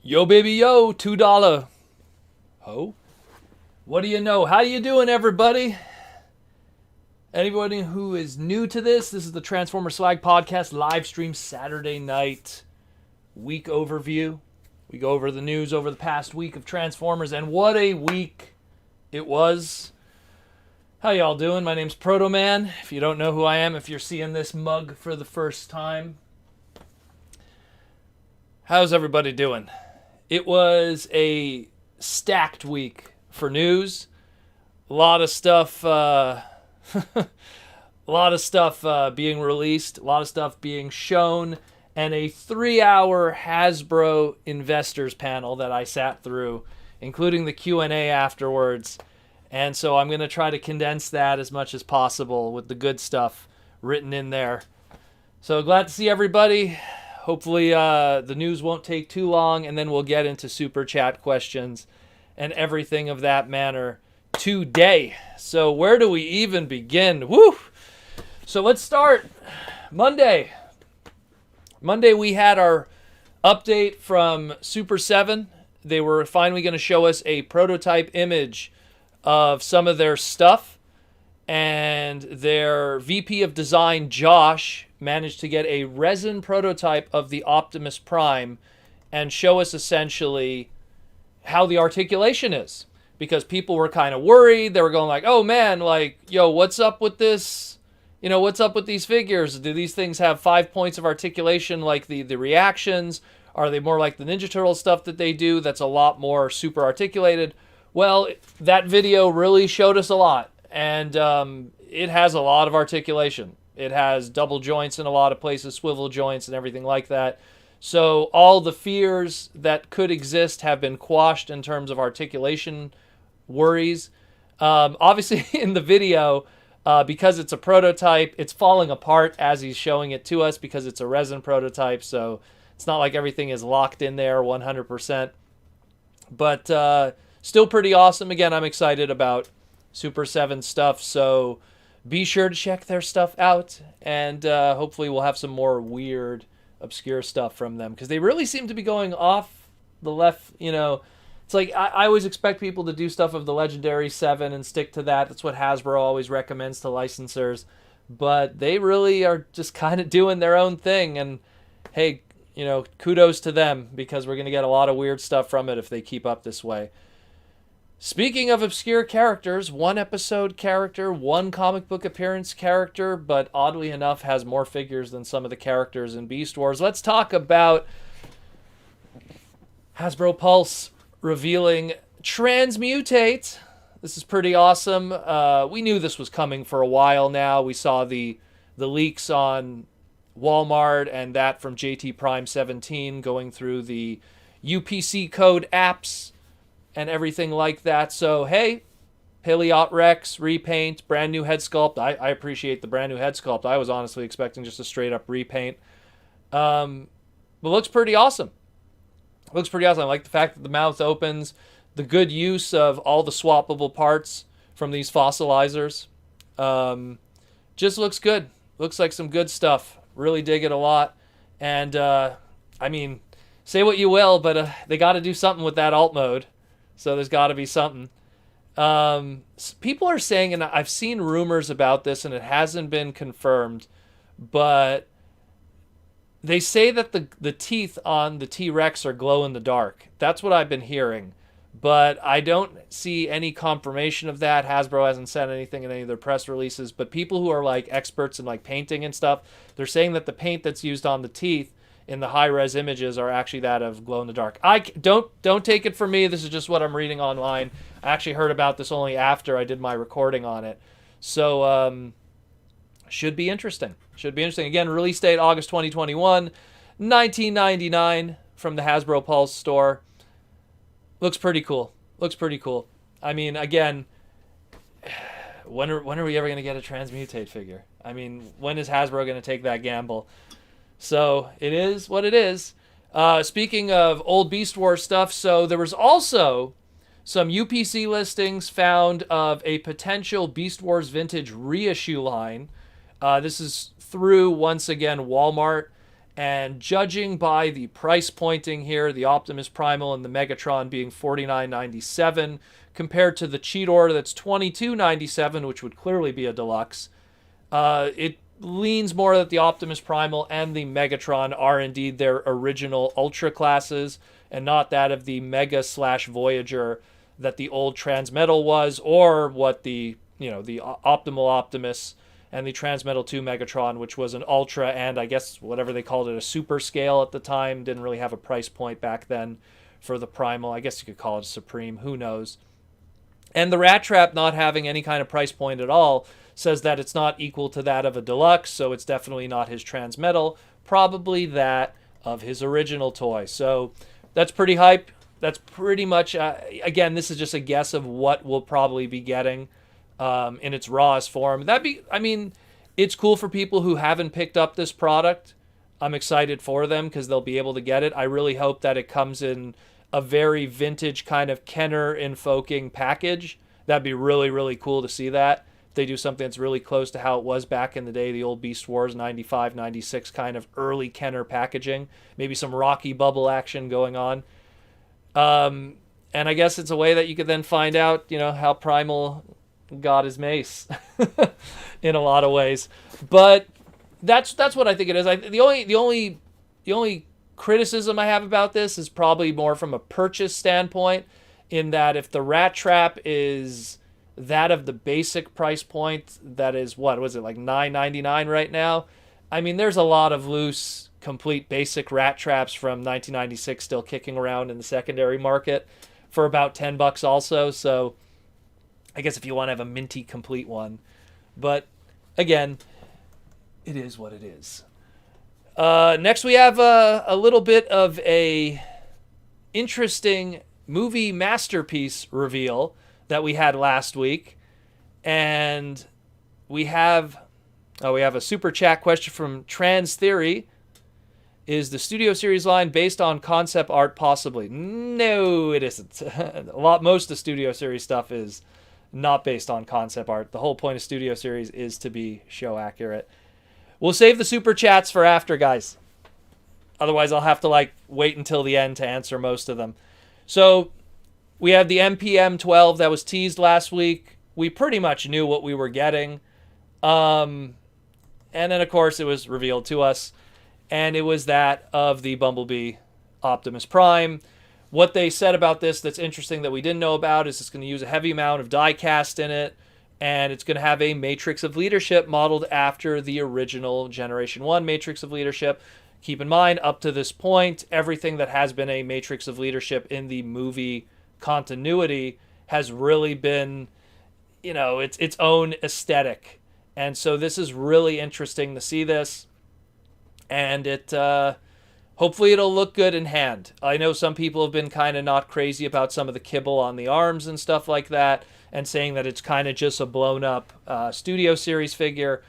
Yo, baby, yo, $2. Ho. What do you know? How you doing, everybody? Anybody who is new to this is the Transformers Slag podcast live stream Saturday night week overview. We go over the news over the past week of Transformers, and what a week it was. How y'all doing? My name's Proto Man. If you don't know who I am, if you're seeing this mug for the first time, how's everybody doing? It was a stacked week for news. A lot of stuff being released, a lot of stuff being shown, and a 3-hour Hasbro Investors panel that I sat through, including the Q&A afterwards. And so I'm going to try to condense that as much as possible with the good stuff written in there. So glad to see everybody. Hopefully the news won't take too long, and then we'll get into super chat questions and everything of that manner today. So where do we even begin? Woo! So let's start Monday. Monday we had our update from Super 7. They were finally going to show us a prototype image of some of their stuff, and their VP of design, Josh, managed to get a resin prototype of the Optimus Prime and show us essentially how the articulation is. Because people were kind of worried. They were going like, oh man, like, yo, what's up with this? You know, what's up with these figures? Do these things have 5 points of articulation like the reactions? Are they more like the Ninja Turtle stuff that they do that's a lot more super articulated? Well, that video really showed us a lot. And it has a lot of articulation. It has double joints in a lot of places, swivel joints and everything like that. So all the fears that could exist have been quashed in terms of articulation worries. Obviously, in the video, because it's a prototype, it's falling apart as he's showing it to us because it's a resin prototype. So it's not like everything is locked in there 100%. But still pretty awesome. Again, I'm excited about Super 7 stuff. So be sure to check their stuff out, and hopefully we'll have some more weird, obscure stuff from them, because they really seem to be going off the left, you know. It's like, I always expect people to do stuff of the Legendary 7 and stick to that. That's what Hasbro always recommends to licensors, but they really are just kind of doing their own thing, and hey, you know, kudos to them, because we're going to get a lot of weird stuff from it if they keep up this way. Speaking of obscure characters, one episode character, one comic book appearance character, but oddly enough has more figures than some of the characters in Beast Wars. Let's talk about Hasbro Pulse revealing Transmutate. This is pretty awesome. We knew this was coming for a while now. We saw the leaks on Walmart and that from JT Prime 17 going through the UPC code apps and everything like that. So, hey, Paleot Rex, repaint, brand new head sculpt. I appreciate the brand new head sculpt. I was honestly expecting just a straight up repaint. But looks pretty awesome. Looks pretty awesome. I like the fact that the mouth opens, the good use of all the swappable parts from these fossilizers. Just looks good. Looks like some good stuff. Really dig it a lot. And, I mean, say what you will, but they got to do something with that alt mode. So there's got to be something. People are saying, and I've seen rumors about this, and it hasn't been confirmed, but they say that the teeth on the T-Rex are glow in the dark. That's what I've been hearing. but I don't see any confirmation of that. Hasbro hasn't said anything in any of their press releases, but people who are like experts in like painting and stuff, they're saying that the paint that's used on the teeth in the high-res images are actually that of glow-in-the-dark. I don't take it from me. This is just what I'm reading online. I actually heard about this only after I did my recording on it. So should be interesting. Should be interesting. Again, release date August 2021, $19.99 from the Hasbro Pulse store. Looks pretty cool. Looks pretty cool. I mean, again, when are we ever going to get a Transmutate figure? I mean, when is Hasbro going to take that gamble? So it is what it is. Speaking of old Beast Wars stuff, so there was also some UPC listings found of a potential Beast Wars Vintage reissue line. This is through, once again, Walmart. And judging by the price pointing here, the Optimus Primal and the Megatron being $49.97 compared to the Cheetor that's $22.97, which would clearly be a deluxe, it leans more that the Optimus Primal and the Megatron are indeed their original Ultra classes and not that of the Mega/Voyager that the old Transmetal was, or what the Optimal Optimus and the Transmetal 2 Megatron, which was an Ultra and I guess whatever they called it, a super scale at the time. Didn't really have a price point back then for the Primal. I guess you could call it a Supreme. Who knows? And the Rat Trap not having any kind of price point at all says that it's not equal to that of a Deluxe, so it's definitely not his Transmetal. Probably that of his original toy. So that's pretty hype. That's pretty much, again, this is just a guess of what we'll probably be getting in its rawest form. It's cool for people who haven't picked up this product. I'm excited for them because they'll be able to get it. I really hope that it comes in a very vintage kind of Kenner invoking package. That'd be really, really cool to see that. If they do something that's really close to how it was back in the day, the old Beast Wars 95, 96 kind of early Kenner packaging. Maybe some Rocky Bubble action going on. And I guess it's a way that you could then find out, how Primal got his mace in a lot of ways. But that's what I think it is. The only criticism I have about this is probably more from a purchase standpoint, in that if the Rat Trap is that of the basic price point, that is, what was it, like $9.99 right now? I mean, there's a lot of loose, complete basic Rat Traps from 1996 still kicking around in the secondary market for about $10 also. So I guess if you want to have a minty complete one. But again, it is what it is. Next we have a little bit of a interesting movie masterpiece reveal that we had last week. And we have a super chat question from Trans Theory. Is the Studio Series line based on concept art possibly? No, it isn't. Most of Studio Series stuff is not based on concept art. The whole point of Studio Series is to be show accurate. We'll save the super chats for after, guys. Otherwise, I'll have to wait until the end to answer most of them. So we have the MPM 12 that was teased last week. We pretty much knew what we were getting. And then, of course, it was revealed to us. And it was that of the Bumblebee Optimus Prime. What they said about this that's interesting that we didn't know about is it's going to use a heavy amount of die cast in it, and it's going to have a Matrix of Leadership modeled after the original Generation 1 Matrix of Leadership. Keep in mind, up to this point, everything that has been a Matrix of Leadership in the movie continuity has really been, its own aesthetic. And so this is really interesting to see this. And it hopefully it'll look good in hand. I know some people have been kind of not crazy about some of the kibble on the arms and stuff like that, and saying that it's kind of just a blown up Studio Series figure.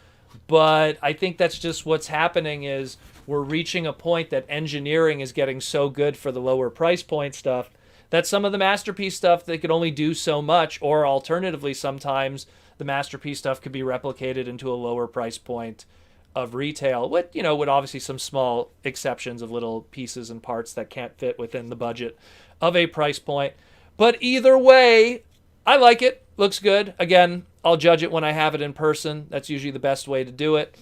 But I think that's just what's happening, is we're reaching a point that engineering is getting so good for the lower price point stuff that some of the Masterpiece stuff, they could only do so much, or alternatively sometimes the Masterpiece stuff could be replicated into a lower price point of retail, with obviously some small exceptions of little pieces and parts that can't fit within the budget of a price point. But either way, I like it. Looks good. Again, I'll judge it when I have it in person. That's usually the best way to do it.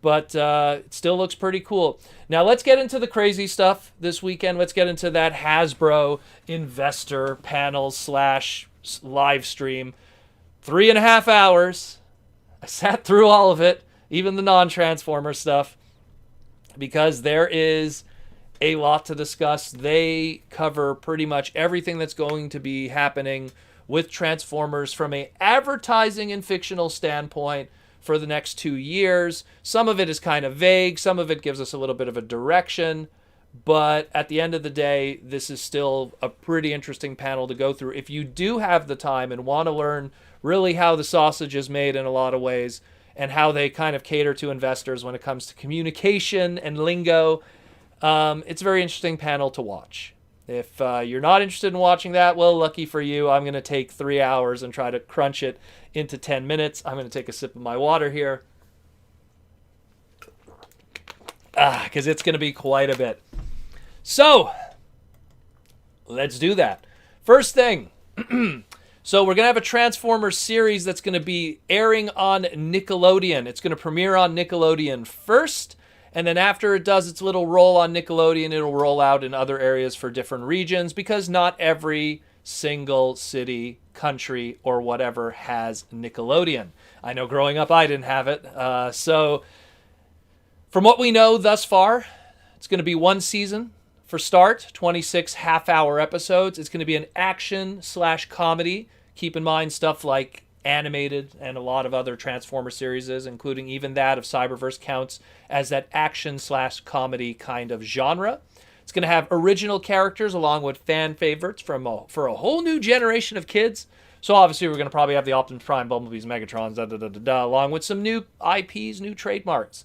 but it still looks pretty cool. Now let's get into the crazy stuff this weekend. Let's get into that Hasbro investor panel / live stream. 3.5 hours. I sat through all of it, even the non-Transformer stuff, because there is a lot to discuss. They cover pretty much everything that's going to be happening with Transformers from an advertising and fictional standpoint for the next 2 years. Some of it is kind of vague. Some of it gives us a little bit of a direction. But at the end of the day, this is still a pretty interesting panel to go through. If you do have the time and want to learn really how the sausage is made in a lot of ways and how they kind of cater to investors when it comes to communication and lingo, it's a very interesting panel to watch. If you're not interested in watching that, well, lucky for you. I'm going to take 3 hours and try to crunch it into 10 minutes. I'm going to take a sip of my water here. Because it's going to be quite a bit. So, let's do that. First thing. So we're going to have a Transformers series that's going to be airing on Nickelodeon. It's going to premiere on Nickelodeon first. And then after it does its little roll on Nickelodeon, it'll roll out in other areas for different regions, because not every single city, country, or whatever has Nickelodeon. I know growing up I didn't have it. So from what we know thus far, it's going to be one season for start, 26 half-hour episodes. It's going to be an action/comedy. Keep in mind stuff like animated and a lot of other Transformer series, including even that of Cyberverse, counts as that action/comedy kind of genre. It's going to have original characters along with fan favorites for a whole new generation of kids. So obviously we're going to probably have the Optimus Prime, Bumblebees, Megatrons, along with some new IPs, new trademarks.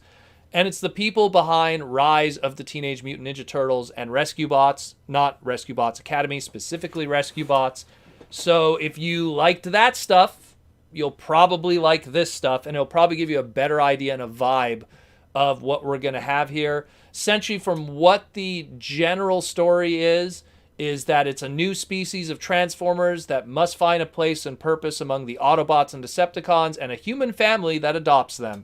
And it's the people behind Rise of the Teenage Mutant Ninja Turtles and Rescue Bots, not Rescue Bots Academy, specifically Rescue Bots. So if you liked that stuff, you'll probably like this stuff, and it'll probably give you a better idea and a vibe of what we're going to have here. Essentially, from what the general story is that it's a new species of Transformers that must find a place and purpose among the Autobots and Decepticons and a human family that adopts them.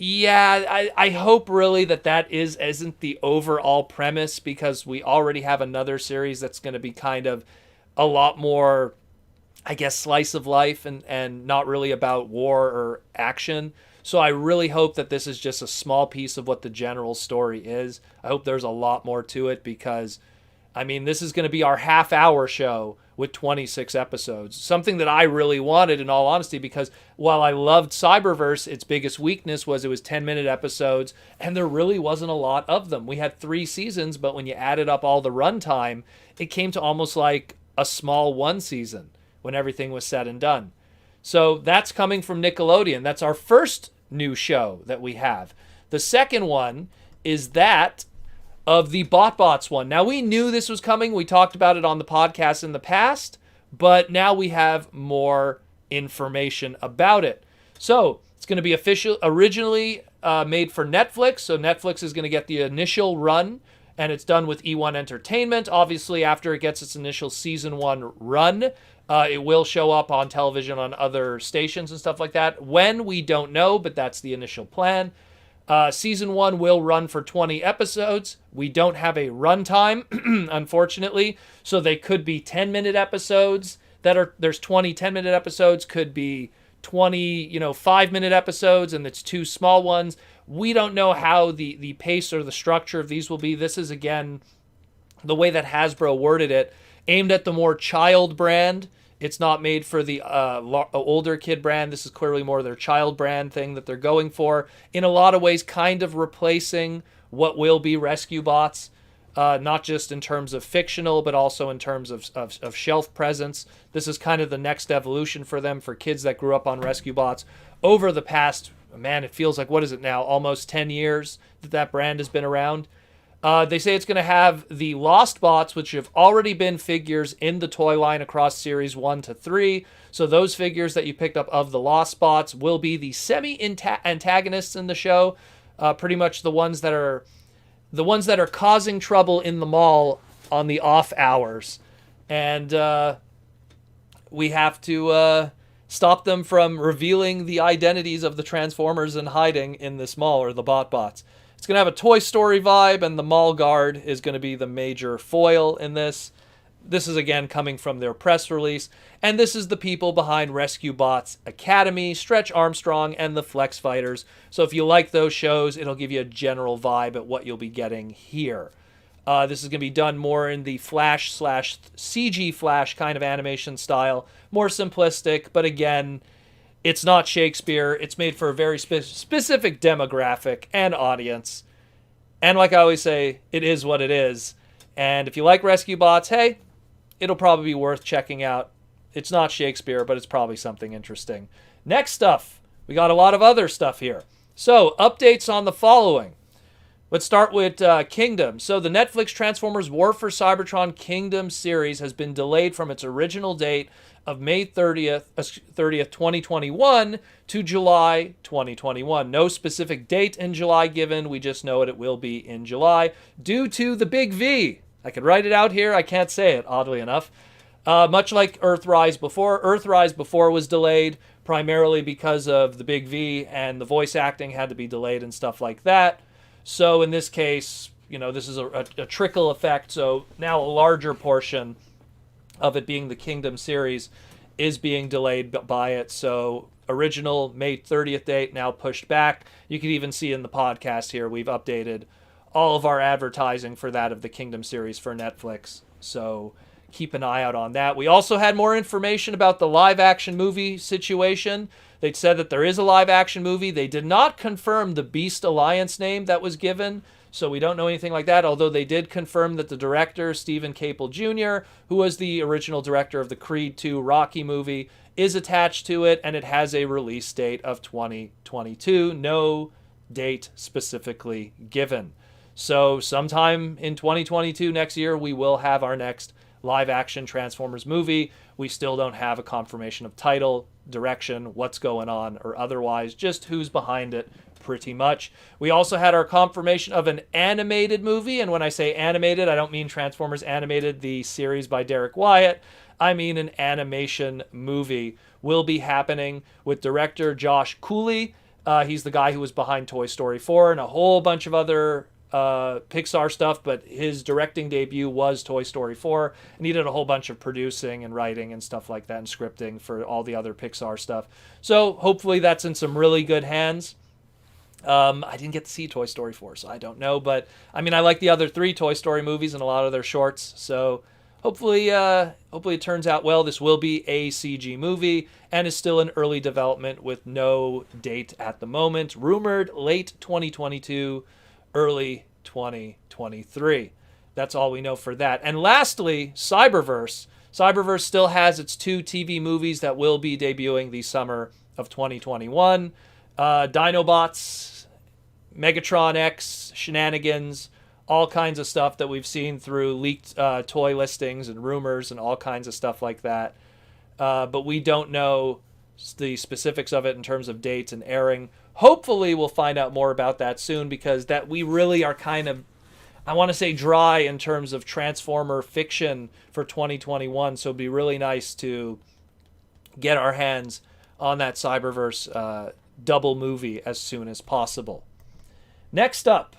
Yeah, I hope really that isn't the overall premise, because we already have another series that's going to be kind of a lot more, I guess, slice of life and not really about war or action. So I really hope that this is just a small piece of what the general story is. I hope there's a lot more to it, because, I mean, this is going to be our half-hour show with 26 episodes. Something that I really wanted, in all honesty, because while I loved Cyberverse, its biggest weakness was it was 10-minute episodes, and there really wasn't a lot of them. We had 3 seasons, but when you added up all the runtime, it came to almost like a small one season when everything was said and done. So that's coming from Nickelodeon. That's our first new show that we have. The second one is that of the BotBots one. Now, we knew this was coming. We talked about it on the podcast in the past, but now we have more information about it. So it's going to be originally made for Netflix. So Netflix is going to get the initial run, and it's done with E1 Entertainment. Obviously, after it gets its initial season 1 run, it will show up on television on other stations and stuff like that. When, we don't know, but that's the initial plan. Season 1 will run for 20 episodes. We don't have a runtime, unfortunately. So they could be 10-minute episodes. There's 20 10-minute episodes. Could be 20, 5-minute episodes, and it's 2 small ones. We don't know how the pace or the structure of these will be. This is, again, the way that Hasbro worded it, aimed at the more child brand. It's not made for the older kid brand. This is clearly more their child brand thing that they're going for. In a lot of ways, kind of replacing what will be Rescue Bots, not just in terms of fictional, but also in terms of shelf presence. This is kind of the next evolution for them, for kids that grew up on Rescue Bots over the past, man, it feels like, what is it now, almost 10 years that brand has been around. They say it's going to have the Lost Bots, which have already been figures in the toy line across series 1 to 3. So those figures that you picked up of the Lost Bots will be the semi-antagonists in the show. Pretty much the ones that are causing trouble in the mall on the off hours. And we have to stop them from revealing the identities of the Transformers and hiding in this mall, or the BotBots. It's going to have a Toy Story vibe, and the mall guard is going to be the major foil in this. This is, again, coming from their press release. And this is the people behind Rescue Bots Academy, Stretch Armstrong, and the Flex Fighters. So if you like those shows, it'll give you a general vibe at what you'll be getting here. This is going to be done more in the Flash/CG Flash kind of animation style. More simplistic, but again, it's not Shakespeare. It's made for a very specific demographic and audience. And like I always say, it is what it is. And if you like Rescue Bots, hey, it'll probably be worth checking out. It's not Shakespeare, but it's probably something interesting. Next stuff. We got a lot of other stuff here. So, updates on the following. Let's start with Kingdom. So, the Netflix Transformers War for Cybertron Kingdom series has been delayed from its original date of May 30th, 2021 to July 2021. No specific date in July given. We just know it will be in July due to the Big V. I could write it out here. I can't say it, oddly enough. Much like Earthrise before. Earthrise before was delayed primarily because of the Big V, and the voice acting had to be delayed and stuff like that. So in this case, this is a trickle effect. So now a larger portion of it being the Kingdom series is being delayed by it. So original May 30th date now pushed back. You can even see in the podcast here, we've updated all of our advertising for that of the Kingdom series for Netflix. So keep an eye out on that. We also had more information about the live action movie situation. They said that there is a live action movie. They did not confirm the Beast Alliance name that was given, so we don't know anything like that, although they did confirm that the director, Stephen Caple Jr., who was the original director of the Creed II Rocky movie, is attached to it, and it has a release date of 2022. No date specifically given. So sometime in 2022, next year, we will have our next live-action Transformers movie. We still don't have a confirmation of title, direction, what's going on, or otherwise, just who's behind it, pretty much. We also had our confirmation of an animated movie, and when I say animated, I don't mean Transformers Animated, the series by Derek Wyatt. I mean an animation movie will be happening with director Josh Cooley. He's the guy who was behind Toy Story 4 and a whole bunch of other Pixar stuff, but his directing debut was Toy Story 4, and he did a whole bunch of producing and writing and stuff like that, and scripting for all the other Pixar stuff. So hopefully that's in some really good hands. I didn't get to see Toy Story 4, so I don't know, but I mean, I like the other 3 Toy Story movies and a lot of their shorts, so hopefully it turns out well. This will be a CG movie and is still in early development with no date at the moment. Rumored late 2022, early 2023. That's all we know for that. And lastly, Cyberverse. Cyberverse still has its 2 TV movies that will be debuting the summer of 2021. Dinobots, Megatron X, shenanigans, all kinds of stuff that we've seen through leaked toy listings and rumors and all kinds of stuff like that. But we don't know the specifics of it in terms of dates and airing. Hopefully we'll find out more about that soon, because that we really are kind of, I want to say, dry in terms of Transformer fiction for 2021. So it'd be really nice to get our hands on that Cyberverse double movie as soon as possible. Next up.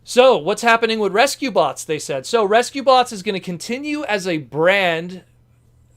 So what's happening with Rescue Bots, they said. So Rescue Bots is going to continue as a brand,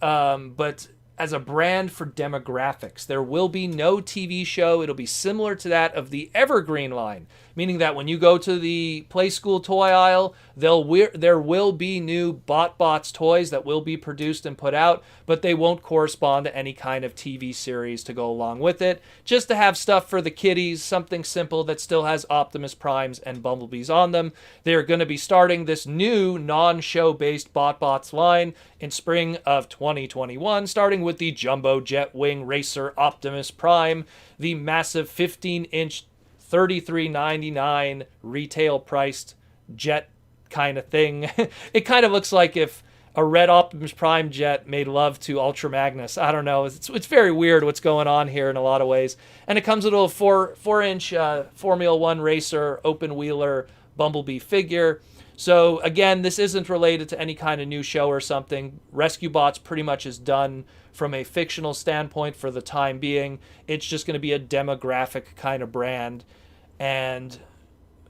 but as a brand for demographics. There will be no TV show. It'll be similar to that of the Evergreen line, meaning that when you go to the Play School toy aisle, there will be new BotBots toys that will be produced and put out, but they won't correspond to any kind of TV series to go along with it. Just to have stuff for the kiddies, something simple that still has Optimus Primes and Bumblebees on them. They're going to be starting this new non-show based BotBots line in spring of 2021, starting with the Jumbo Jetwing Racer Optimus Prime, the massive 15-inch $33.99 retail priced jet kind of thing. It kind of looks like if a red Optimus Prime jet made love to Ultra Magnus. I don't know. It's very weird what's going on here in a lot of ways. And it comes with a little 4-inch Formula One racer open wheeler Bumblebee figure. So again, this isn't related to any kind of new show or something. Rescue Bots pretty much is done from a fictional standpoint for the time being. It's just going to be a demographic kind of brand, and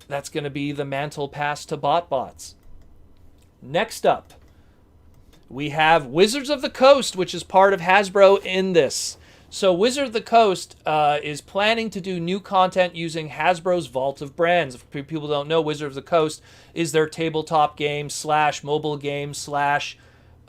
that's going to be the mantle pass to BotBots. Next up, we have Wizards of the Coast, which is part of Hasbro in this. So Wizard of the Coast is planning to do new content using Hasbro's Vault of Brands. If people don't know, Wizard of the Coast is their tabletop game / mobile game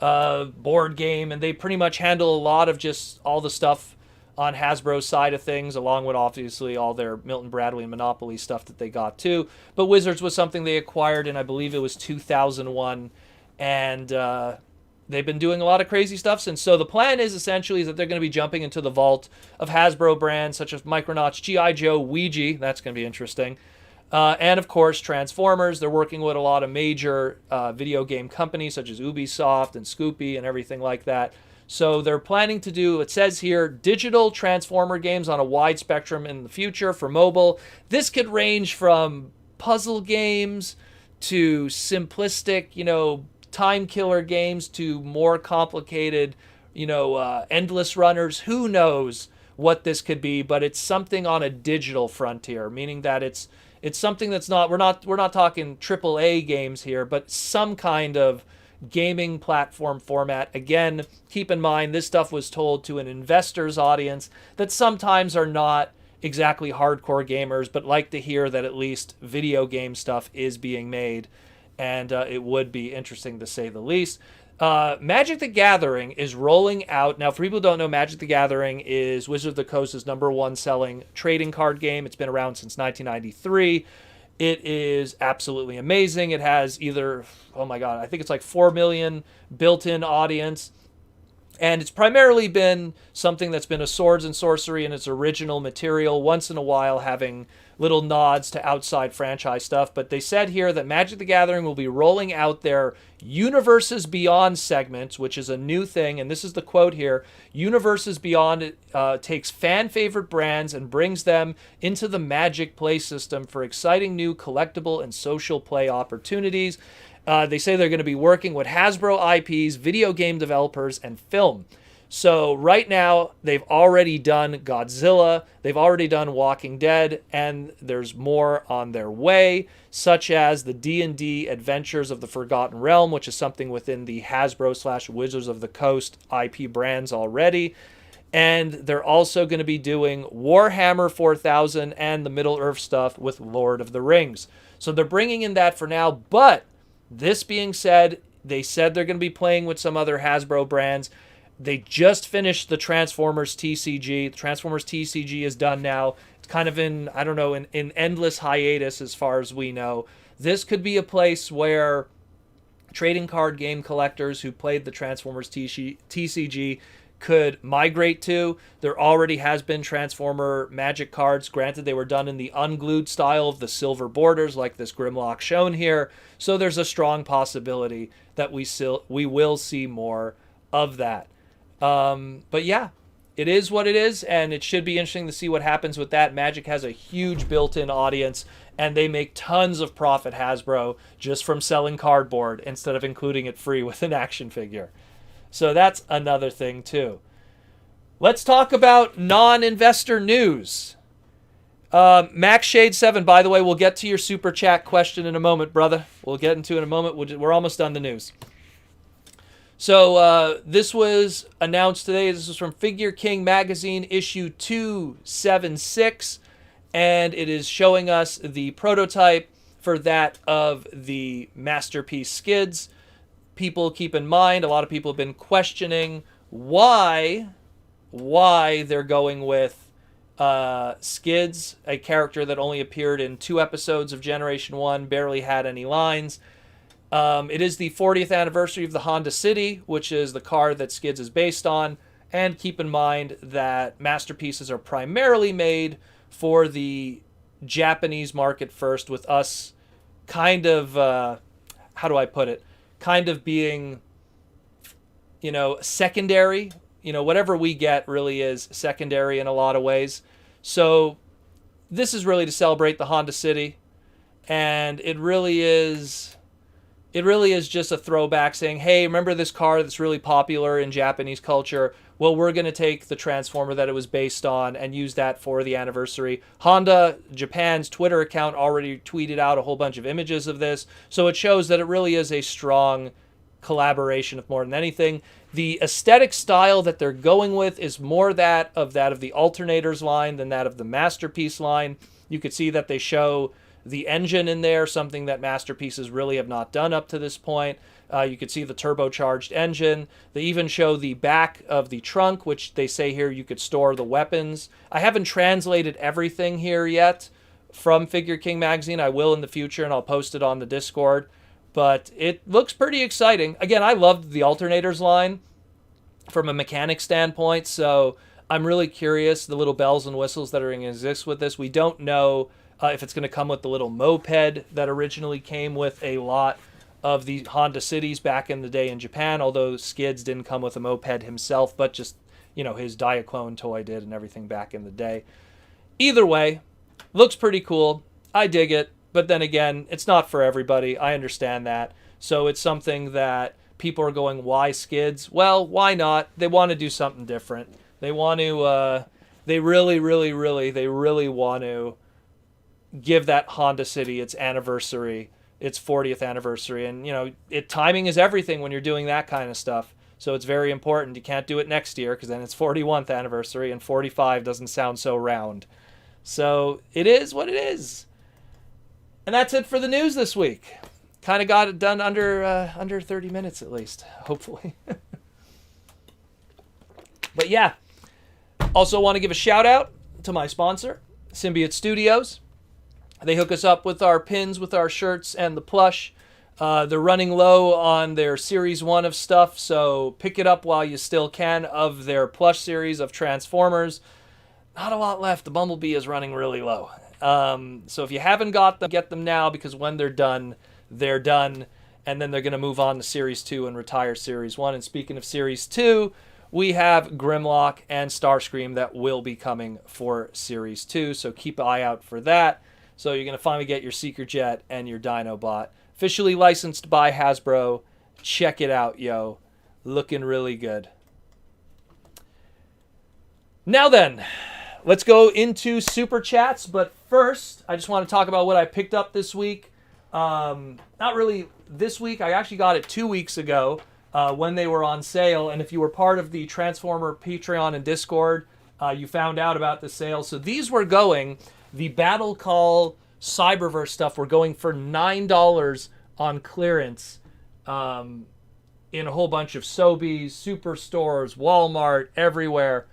/ board game, and they pretty much handle a lot of just all the stuff on Hasbro's side of things, along with obviously all their Milton Bradley and Monopoly stuff that they got too. But Wizards was something they acquired in, I believe it was 2001, and they've been doing a lot of crazy stuff since. So the plan is essentially that they're going to be jumping into the vault of Hasbro brands such as Micronauts, G.I. Joe, Ouija. That's going to be interesting. And of course, Transformers. They're working with a lot of major video game companies such as Ubisoft and Scoopy and everything like that. So they're planning to do, it says here, digital Transformer games on a wide spectrum in the future for mobile. This could range from puzzle games to simplistic, time killer games to more complicated, endless runners. Who knows what this could be, but it's something on a digital frontier, meaning that it's something that's not, we're not talking AAA games here, but some kind of gaming platform format. Again, keep in mind this stuff was told to an investor's audience that sometimes are not exactly hardcore gamers, but like to hear that at least video game stuff is being made. And it would be interesting to say the least. Magic the Gathering is rolling out. Now, for people who don't know, Magic the Gathering is Wizard of the Coast's #1 selling trading card game. It's been around since 1993. It is absolutely amazing. It has either, I think it's like 4 million built-in audience. And it's primarily been something that's been a swords and sorcery in its original material, once in a while having little nods to outside franchise stuff. But they said here that Magic the Gathering will be rolling out their Universes Beyond segments, which is a new thing. And this is the quote here. Universes Beyond takes fan-favorite brands and brings them into the Magic play system for exciting new collectible and social play opportunities. They say they're going to be working with Hasbro IPs, video game developers, and film. So right now, they've already done Godzilla, they've already done Walking Dead, and there's more on their way, such as the D&D Adventures of the Forgotten Realm, which is something within the Hasbro / Wizards of the Coast IP brands already. And they're also going to be doing Warhammer 4000 and the Middle-earth stuff with Lord of the Rings. So they're bringing in that for now, but this being said, they said they're going to be playing with some other Hasbro brands. They just finished the Transformers Tcg. The Transformers Tcg is done now. It's kind of in endless hiatus as far as we know. This could be a place where trading card game collectors who played the Transformers Tcg could migrate to. There already has been Transformer Magic cards. Granted, they were done in the unglued style of the silver borders like this Grimlock shown here. So there's a strong possibility that we will see more of that. But yeah, it is what it is, and it should be interesting to see what happens with that. Magic has a huge built-in audience, and they make tons of profit, Hasbro, just from selling cardboard instead of including it free with an action figure. So that's another thing too. Let's talk about non-investor news. Max Shade 7, by the way, we'll get to your super chat question in a moment, brother. We'll get into it in a moment. We're almost done the news. So this was announced today. This is from Figure King Magazine, issue 276, and it is showing us the prototype for that of the Masterpiece Skids. People, keep in mind, a lot of people have been questioning why they're going with Skids, a character that only appeared in 2 episodes of Generation 1, barely had any lines. It is the 40th anniversary of the Honda City, which is the car that Skids is based on. And keep in mind that Masterpieces are primarily made for the Japanese market first, with us kind of, how do I put it? Kind of being, secondary. Whatever we get really is secondary in a lot of ways. So this is really to celebrate the Honda City. And it really is it really is just a throwback saying, hey, remember this car that's really popular in Japanese culture? Well, we're going to take the Transformer that it was based on and use that for the anniversary. Honda Japan's Twitter account already tweeted out a whole bunch of images of this, so it shows that it really is a strong collaboration of more than anything. The aesthetic style that they're going with is more that of the Alternators line than that of the Masterpiece line. You could see that they show the engine in there, something that Masterpieces really have not done up to this point. You could see the turbocharged engine. They even show the back of the trunk, which they say here you could store the weapons. I haven't translated everything here yet from Figure King magazine. I will in the future, and I'll post it on the Discord. But it looks pretty exciting. Again, I loved the Alternators line from a mechanic standpoint, so I'm really curious the little bells and whistles that are going to exist with this. We don't know if it's going to come with the little moped that originally came with a lot of the Honda Cities back in the day in Japan, although Skids didn't come with a moped himself, but just, his Diaclone toy did and everything back in the day. Either way, looks pretty cool. I dig it, but then again, it's not for everybody. I understand that. So it's something that people are going, why Skids? Well, why not? They want to do something different. They want to, they really want to give that Honda City its anniversary, its 40th anniversary. And, timing is everything when you're doing that kind of stuff. So it's very important. You can't do it next year because then it's 41th anniversary and 45 doesn't sound so round. So it is what it is. And that's it for the news this week. Kind of got it done under 30 minutes at least, hopefully. But yeah, also want to give a shout out to my sponsor, Symbiote Studios. They hook us up with our pins, with our shirts, and the plush. They're running low on their Series 1 of stuff, so pick it up while you still can of their plush series of Transformers. Not a lot left. The Bumblebee is running really low. So if you haven't got them, get them now, because when they're done, and then they're going to move on to Series 2 and retire Series 1. And speaking of Series 2, we have Grimlock and Starscream that will be coming for Series 2, so keep an eye out for that. So you're going to finally get your Seeker Jet and your Dinobot. Officially licensed by Hasbro. Check it out, yo. Looking really good. Now then, let's go into Super Chats. But first, I just want to talk about what I picked up this week. Not really this week. I actually got it 2 weeks ago when they were on sale. And if you were part of the Transformer Patreon and Discord, you found out about the sale. So these were going... The Battle Call Cyberverse stuff were going for $9 on clearance in a whole bunch of Sobeys, Superstores, Walmart, everywhere.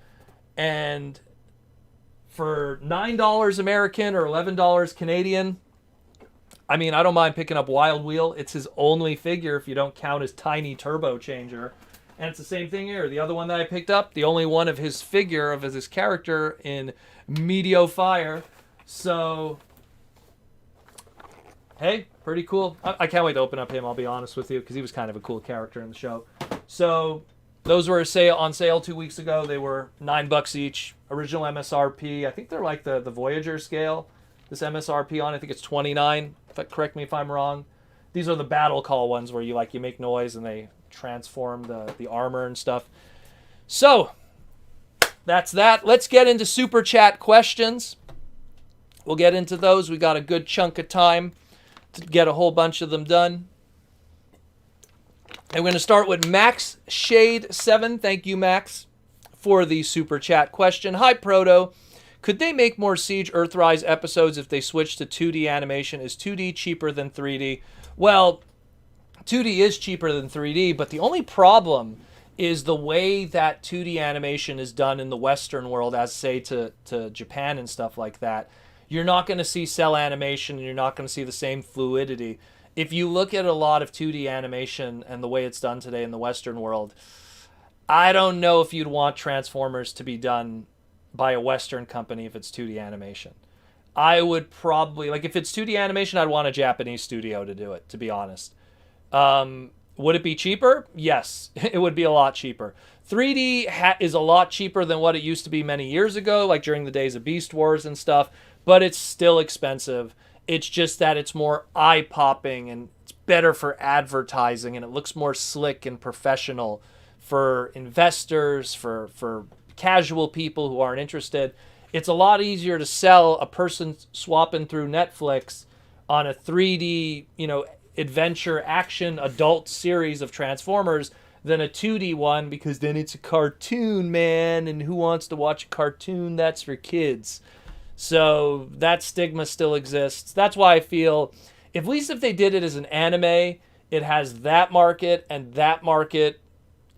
And for $9 American or $11 Canadian, I mean, I don't mind picking up Wild Wheel. It's his only figure if you don't count his tiny turbo changer. And it's the same thing here. The other one that I picked up, the only one of his figure, of his character in Meteor Fire. So, hey, pretty cool. I can't wait to open up him, I'll be honest with you, because he was kind of a cool character in the show. So, those were on sale 2 weeks ago. They were $9 each. Original MSRP. I think they're like the Voyager scale. This MSRP on, I think it's $29. Correct me if I'm wrong. These are the Battle Call ones where you make noise and they transform the armor and stuff. So, that's that. Let's get into Super Chat questions. We'll get into those. We got a good chunk of time to get a whole bunch of them done. And we're going to start with Max Shade 7. Thank you, Max, for the Super Chat question. Hi, Proto. Could they make more Siege Earthrise episodes if they switched to 2D animation? Is 2D cheaper than 3D? Well, 2D is cheaper than 3D, but the only problem is the way that 2D animation is done in the Western world, as say to Japan and stuff like that. You're not going to see cell animation, and you're not going to see the same fluidity. If you look at a lot of 2D animation and the way it's done today in the Western world, I don't know if you'd want Transformers to be done by a Western company if it's 2D animation. I would probably, if it's 2D animation, I'd want a Japanese studio to do it, to be honest. Would it be cheaper? Yes, it would be a lot cheaper. 3D is a lot cheaper than what it used to be many years ago, like during the days of Beast Wars and stuff. But it's still expensive. It's just that it's more eye-popping and it's better for advertising, and it looks more slick and professional for investors, for casual people who aren't interested. It's a lot easier to sell a person swapping through Netflix on a 3D, adventure action adult series of Transformers than a 2D one, because then it's a cartoon, man, and who wants to watch a cartoon? That's for kids. So that stigma still exists. That's why I feel, at least if they did it as an anime, it has that market, and that market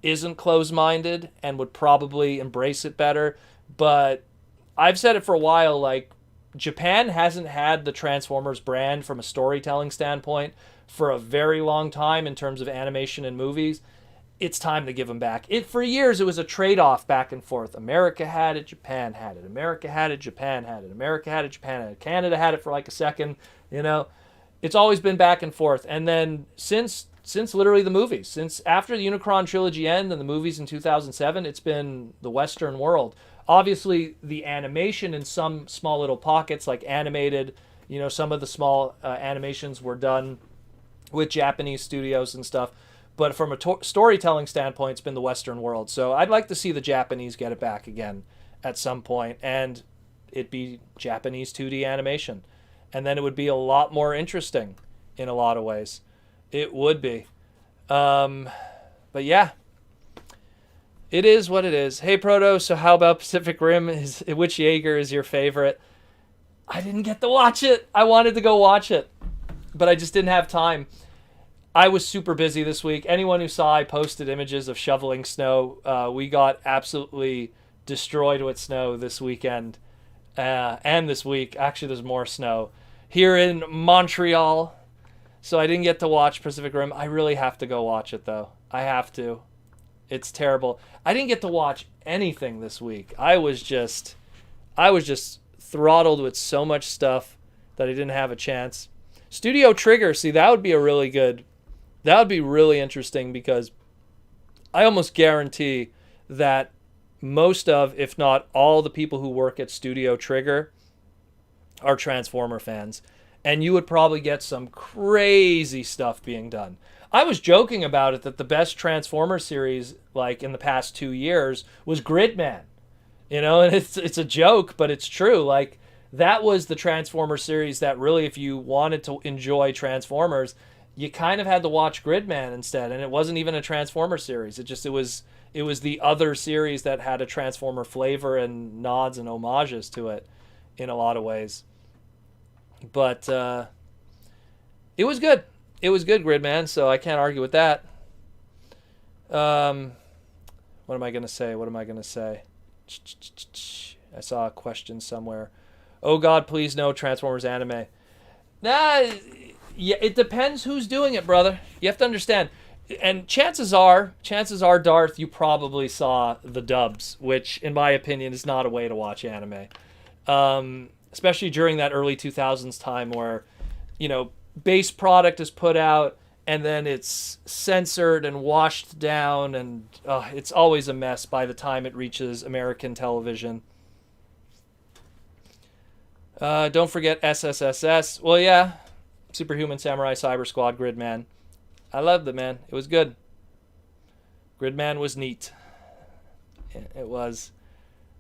isn't closed-minded and would probably embrace it better. But I've said it for a while, like, Japan hasn't had the Transformers brand from a storytelling standpoint for a very long time in terms of animation and movies. It's time to give them back. For years, it was a trade-off back and forth. America had it, Japan had it. America had it, Japan had it. America had it, Japan had it. Canada had it for like a second, It's always been back and forth. And then since literally the movies, since after the Unicron trilogy end and the movies in 2007, it's been the Western world. Obviously, the animation in some small little pockets, like animated, some of the small animations were done with Japanese studios and stuff. But from a storytelling standpoint, it's been the Western world. So I'd like to see the Japanese get it back again at some point, and it be Japanese 2D animation. And then it would be a lot more interesting in a lot of ways. It would be. But yeah, it is what it is. Hey, Proto, so how about Pacific Rim? Which Jaeger is your favorite? I didn't get to watch it. I wanted to go watch it, but I just didn't have time. I was super busy this week. Anyone who saw, I posted images of shoveling snow. We got absolutely destroyed with snow this weekend. And this week. Actually, there's more snow here in Montreal. So I didn't get to watch Pacific Rim. I really have to go watch it, though. I have to. It's terrible. I didn't get to watch anything this week. I was just throttled with so much stuff that I didn't have a chance. Studio Trigger, see, that would be really interesting, because I almost guarantee that most of, if not all, the people who work at Studio Trigger are Transformer fans. And you would probably get some crazy stuff being done. I was joking about it that the best Transformer series, like in the past 2 years, was Gridman. And it's a joke, but it's true. Like, that was the Transformer series that really, if you wanted to enjoy Transformers, you kind of had to watch Gridman instead. And it wasn't even a Transformer series. It was the other series that had a Transformer flavor and nods and homages to it in a lot of ways. But it was good. It was good, Gridman, so I can't argue with that. What am I going to say? I saw a question somewhere. Oh, God, please no Transformers anime. Nah, yeah, it depends who's doing it, brother. You have to understand. And chances are, Darth, you probably saw the dubs, which, in my opinion, is not a way to watch anime. Especially during that early 2000s time where, base product is put out and then it's censored and washed down, and it's always a mess by the time it reaches American television. Don't forget SSSS. Well, yeah. Superhuman Samurai Cyber Squad Gridman. I loved it, man. It was good. Gridman was neat. It was.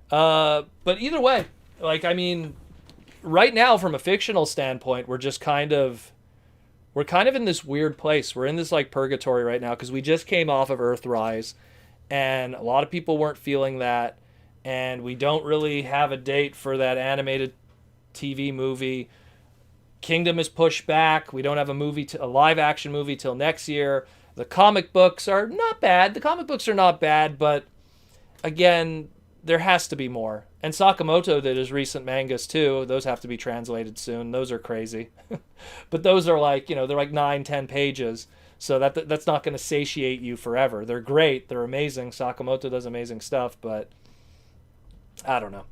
But either way, right now from a fictional standpoint, we're kind of in this weird place. We're in this purgatory right now because we just came off of Earthrise, and a lot of people weren't feeling that, and we don't really have a date for that animated TV movie. Kingdom is pushed back. We don't have a live action movie till next year. The comic books are not bad. But again, there has to be more. And Sakamoto did his recent mangas too. Those have to be translated soon. Those are crazy. But those are they're 9-10 pages. So that's not going to satiate you forever. They're great. They're amazing. Sakamoto does amazing stuff, but I don't know.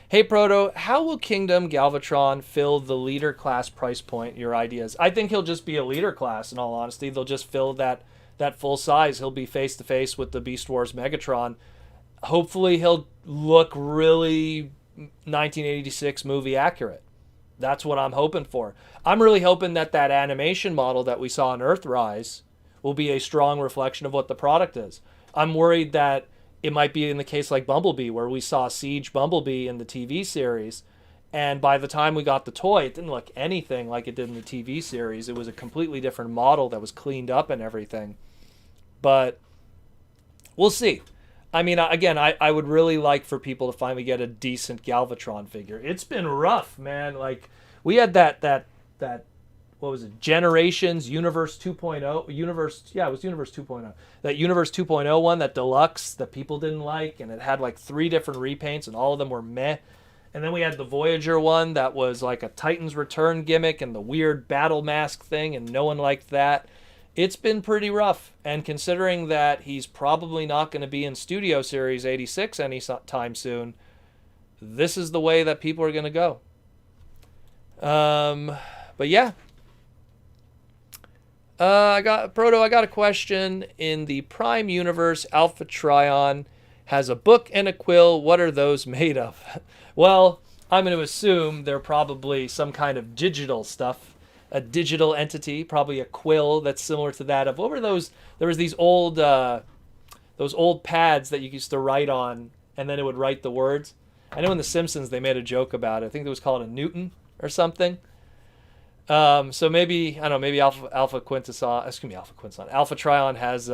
Hey, Proto, how will Kingdom Galvatron fill the leader class price point? Your ideas? I think he'll just be a leader class, in all honesty. They'll just fill that full size. He'll be face-to-face with the Beast Wars Megatron. Hopefully he'll look really 1986 movie accurate. That's what I'm hoping for. I'm really hoping that that animation model that we saw in Earthrise will be a strong reflection of what the product is. I'm worried that it might be in the case like Bumblebee, where we saw Siege Bumblebee in the TV series, and by the time we got the toy, it didn't look anything like it did in the TV series. It was a completely different model that was cleaned up and everything. But we'll see. I mean, again, I would really like for people to finally get a decent Galvatron figure. It's been rough, man. Like, we had that what was it? Generations Universe 2.0 Universe, yeah, it was Universe 2.0. That Universe 2.0 one, that deluxe that people didn't like, and it had like 3 different repaints, and all of them were meh. And then we had the Voyager one that was like a Titan's Return gimmick and the weird battle mask thing, and no one liked that. It's been pretty rough, and considering that he's probably not going to be in Studio Series 86 anytime soon, this is the way that people are going to go. But yeah. I got a question. In the Prime universe, Alpha Trion has a book and a quill. What are those made of? Well, I'm going to assume they're probably some kind of digital stuff. A digital entity, probably a quill that's similar to that of, what were those? There was these old pads that you used to write on, and then it would write the words. I know in The Simpsons they made a joke about it. I think it was called a Newton or something. So maybe, I don't know, maybe Alpha Trion has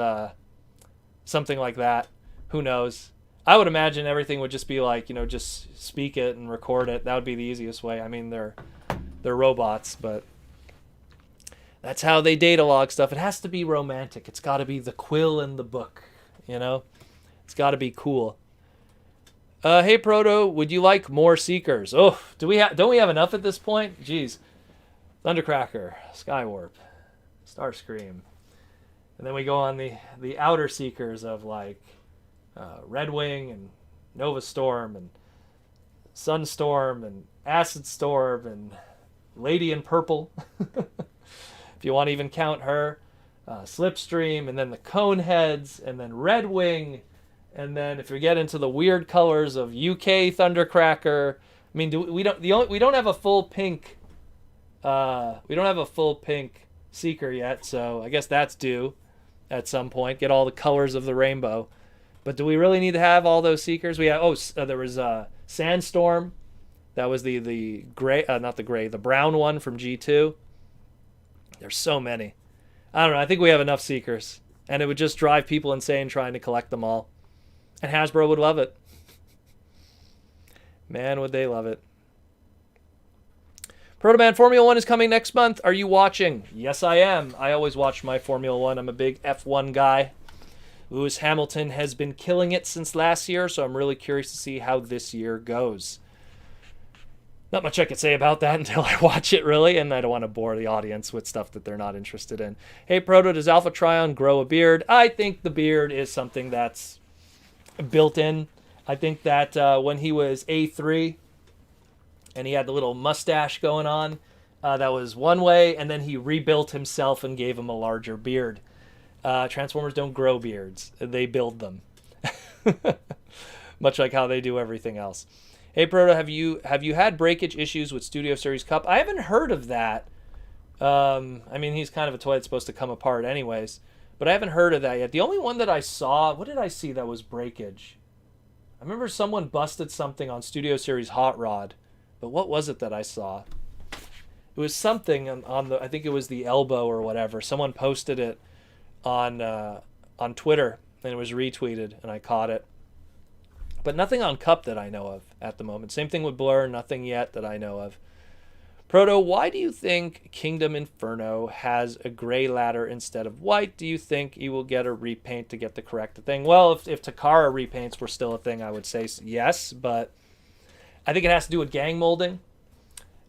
something like that. Who knows? I would imagine everything would just be like, just speak it and record it. That would be the easiest way. I mean, they're robots, but that's how they data log stuff. It has to be romantic. It's got to be the quill and the book, It's got to be cool. Hey Proto, would you like more Seekers? Oh, don't we have enough at this point? Jeez. Thundercracker, Skywarp, Starscream. And then we go on the outer Seekers of like Redwing and Nova Storm and Sunstorm and Acid Storm and Lady in Purple. If you want to even count her. Slipstream, and then the Coneheads, and then Redwing. And then if you get into the weird colors of UK Thundercracker. I mean, we don't have a full pink Seeker yet, so I guess that's due at some point. Get all the colors of the rainbow. But do we really need to have all those Seekers? We have there was Sandstorm. That was the gray, not the gray, the brown one from G2. There's so many. I don't know. I think we have enough Seekers, and it would just drive people insane trying to collect them all. And Hasbro would love it. Man, would they love it. Protoman, Formula 1 is coming next month. Are you watching? Yes, I am. I always watch my Formula 1. I'm a big F1 guy. Lewis Hamilton has been killing it since last year, so I'm really curious to see how this year goes. Not much I could say about that until I watch it, really, and I don't want to bore the audience with stuff that they're not interested in. Hey, Proto, does Alpha Trion grow a beard? I think the beard is something that's built in. I think that when he was A3 and he had the little mustache going on, that was one way, and then he rebuilt himself and gave him a larger beard. Transformers don't grow beards. They build them. Much like how they do everything else. Hey Proto, have you had breakage issues with Studio Series Cup? I haven't heard of that. I mean, he's kind of a toy that's supposed to come apart anyways, but I haven't heard of that yet. The only one that I saw, what did I see that was breakage? I remember someone busted something on Studio Series Hot Rod, but what was it that I saw? It was something on the, I think it was the elbow or whatever. Someone posted it on Twitter, and it was retweeted, and I caught it. But nothing on Cup that I know of at the moment. Same thing with Blur, nothing yet that I know of. Proto, why do you think Kingdom Inferno has a gray ladder instead of white? Do you think he will get a repaint to get the correct thing? Well, if Takara repaints were still a thing, I would say yes, but I think it has to do with gang molding.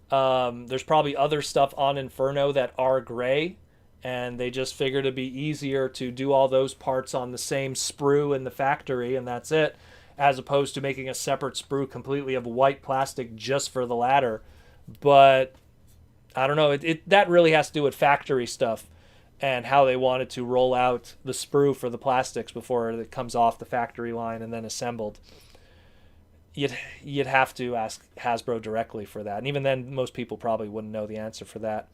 There's probably other stuff on Inferno that are gray, and they just figured it'd be easier to do all those parts on the same sprue in the factory, and that's it, as opposed to making a separate sprue completely of white plastic just for the ladder. But I don't know, that really has to do with factory stuff and how they wanted to roll out the sprue for the plastics before it comes off the factory line and then assembled. you'd have to ask Hasbro directly for that, and even then, most people probably wouldn't know the answer for that.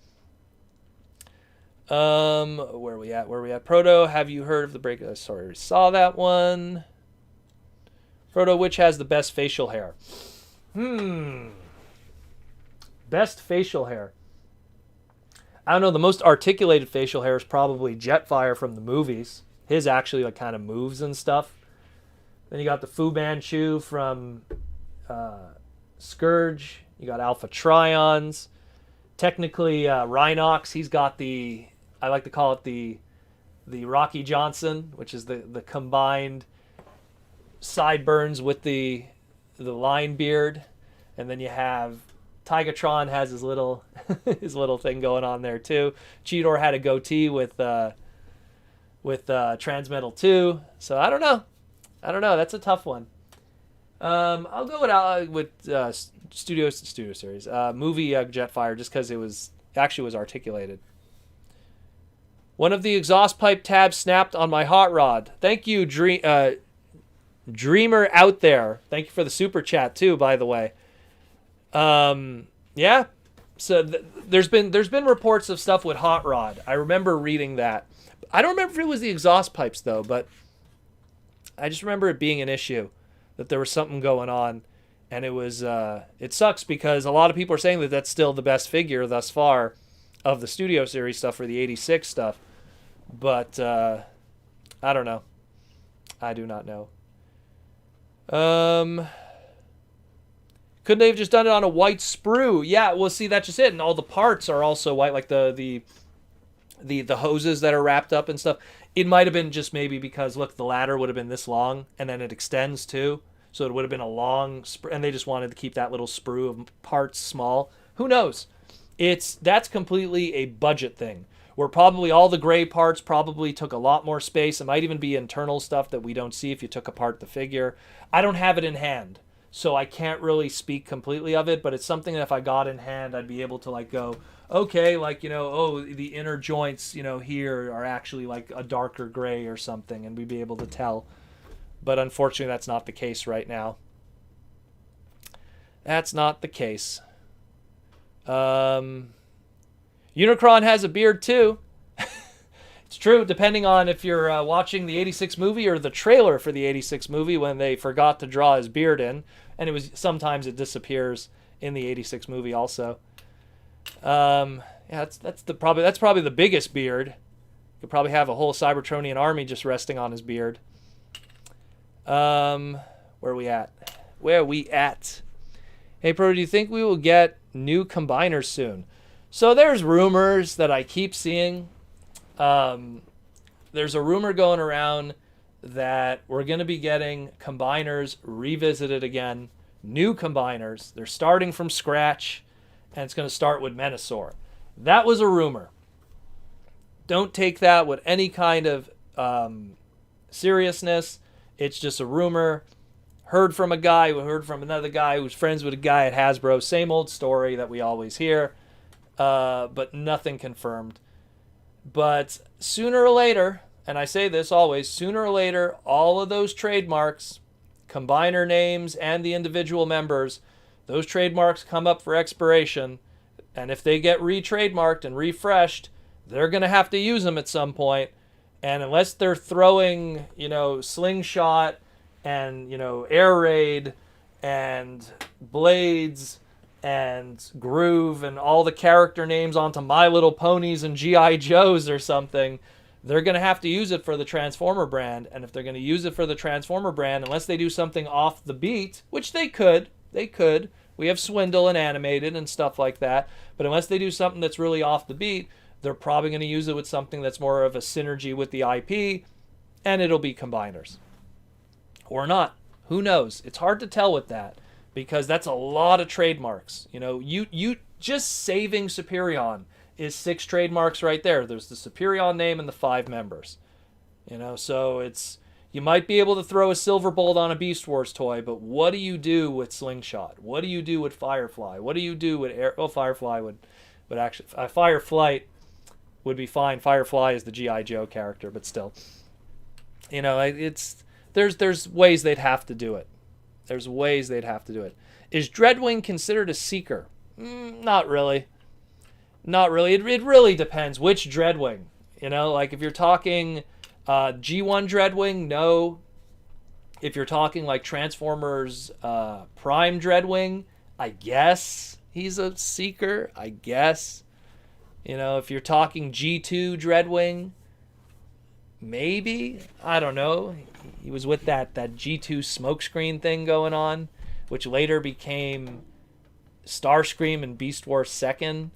Where are we at? Proto, have you heard of the break? Sorry, we saw that one. Proto, which has the best facial hair? Best facial hair. I don't know. The most articulated facial hair is probably Jetfire from the movies. His actually like kind of moves and stuff. Then you got the Fu Manchu from Scourge. You got Alpha Trions. Technically, Rhinox, he's got the, I like to call it the Rocky Johnson, which is the combined sideburns with the line beard. And then you have Tigatron has his little his little thing going on there too. Cheetor had a goatee with Transmetal 2. So I don't know. That's a tough one. I'll go with Studio Series movie Jetfire, just because it was articulated. One of the exhaust pipe tabs snapped on my hot rod. Thank you, Dreamer out there. Thank you for the super chat too, by the way. Yeah. So there's been reports of stuff with hot rod. I remember reading that. I don't remember if it was the exhaust pipes though, but I just remember it being an issue, that there was something going on, and it was it sucks because a lot of people are saying that that's still the best figure thus far of the Studio Series stuff for the 86 stuff. But I don't know. I do not know. Couldn't they have just done it on a white sprue? Yeah, well, see, that's just it. And all the parts are also white, like the hoses that are wrapped up and stuff. It might have been just maybe because, look, the ladder would have been this long, and then it extends too. So it would have been a long sprue, and they just wanted to keep that little sprue of parts small. Who knows? That's completely a budget thing, where probably all the gray parts probably took a lot more space. It might even be internal stuff that we don't see if you took apart the figure. I don't have it in hand, so I can't really speak completely of it, but it's something that if I got in hand, I'd be able to like go, okay, like, the inner joints, here are actually like a darker gray or something, and we'd be able to tell. But unfortunately, that's not the case right now. That's not the case. Unicron has a beard too. It's true, depending on if you're watching the 86 movie or the trailer for the 86 movie when they forgot to draw his beard in. And sometimes it disappears in the 86 movie also. Yeah, that's probably the biggest beard. You could probably have a whole Cybertronian army just resting on his beard. Where are we at? Hey, Pro, do you think we will get new combiners soon? So there's rumors that I keep seeing. There's a rumor going around that we're going to be getting combiners revisited again. New combiners. They're starting from scratch, and it's going to start with Menasor. That was a rumor. Don't take that with any kind of seriousness. It's just a rumor. Heard from a guy who heard from another guy who's friends with a guy at Hasbro. Same old story that we always hear, but nothing confirmed. But sooner or later, and I say this always, sooner or later, all of those trademarks, combiner names, and the individual members, those trademarks come up for expiration. And if they get re-trademarked and refreshed, they're going to have to use them at some point. And unless they're throwing, Slingshot and, Air Raid and Blades and Groove and all the character names onto My Little Ponies and G.I. Joes or something, they're going to have to use it for the Transformer brand. And if they're going to use it for the Transformer brand, unless they do something off the beat, which they could. We have Swindle and Animated and stuff like that. But unless they do something that's really off the beat, they're probably going to use it with something that's more of a synergy with the IP, and it'll be combiners. Or not. Who knows? It's hard to tell with that, because that's a lot of trademarks. You just saving Superion is 6 trademarks right there. There's the Superion name and the 5 members. So it's, you might be able to throw a Silverbolt on a Beast Wars toy, but what do you do with Slingshot? What do you do with Firefly? What do you do with Firefly would actually, Fireflight would be fine. Firefly is the G.I. Joe character, but still, there's ways they'd have to do it. There's ways they'd have to do it. Is Dreadwing considered a seeker? Not really. Not really. It really depends which Dreadwing. You know, like if you're talking G1 Dreadwing, no. If you're talking like Transformers Prime Dreadwing, I guess he's a seeker. I guess. You know, if you're talking G2 Dreadwing, maybe. I don't know. He was with that G2 smokescreen thing going on, which later became Starscream and Beast Wars 2nd,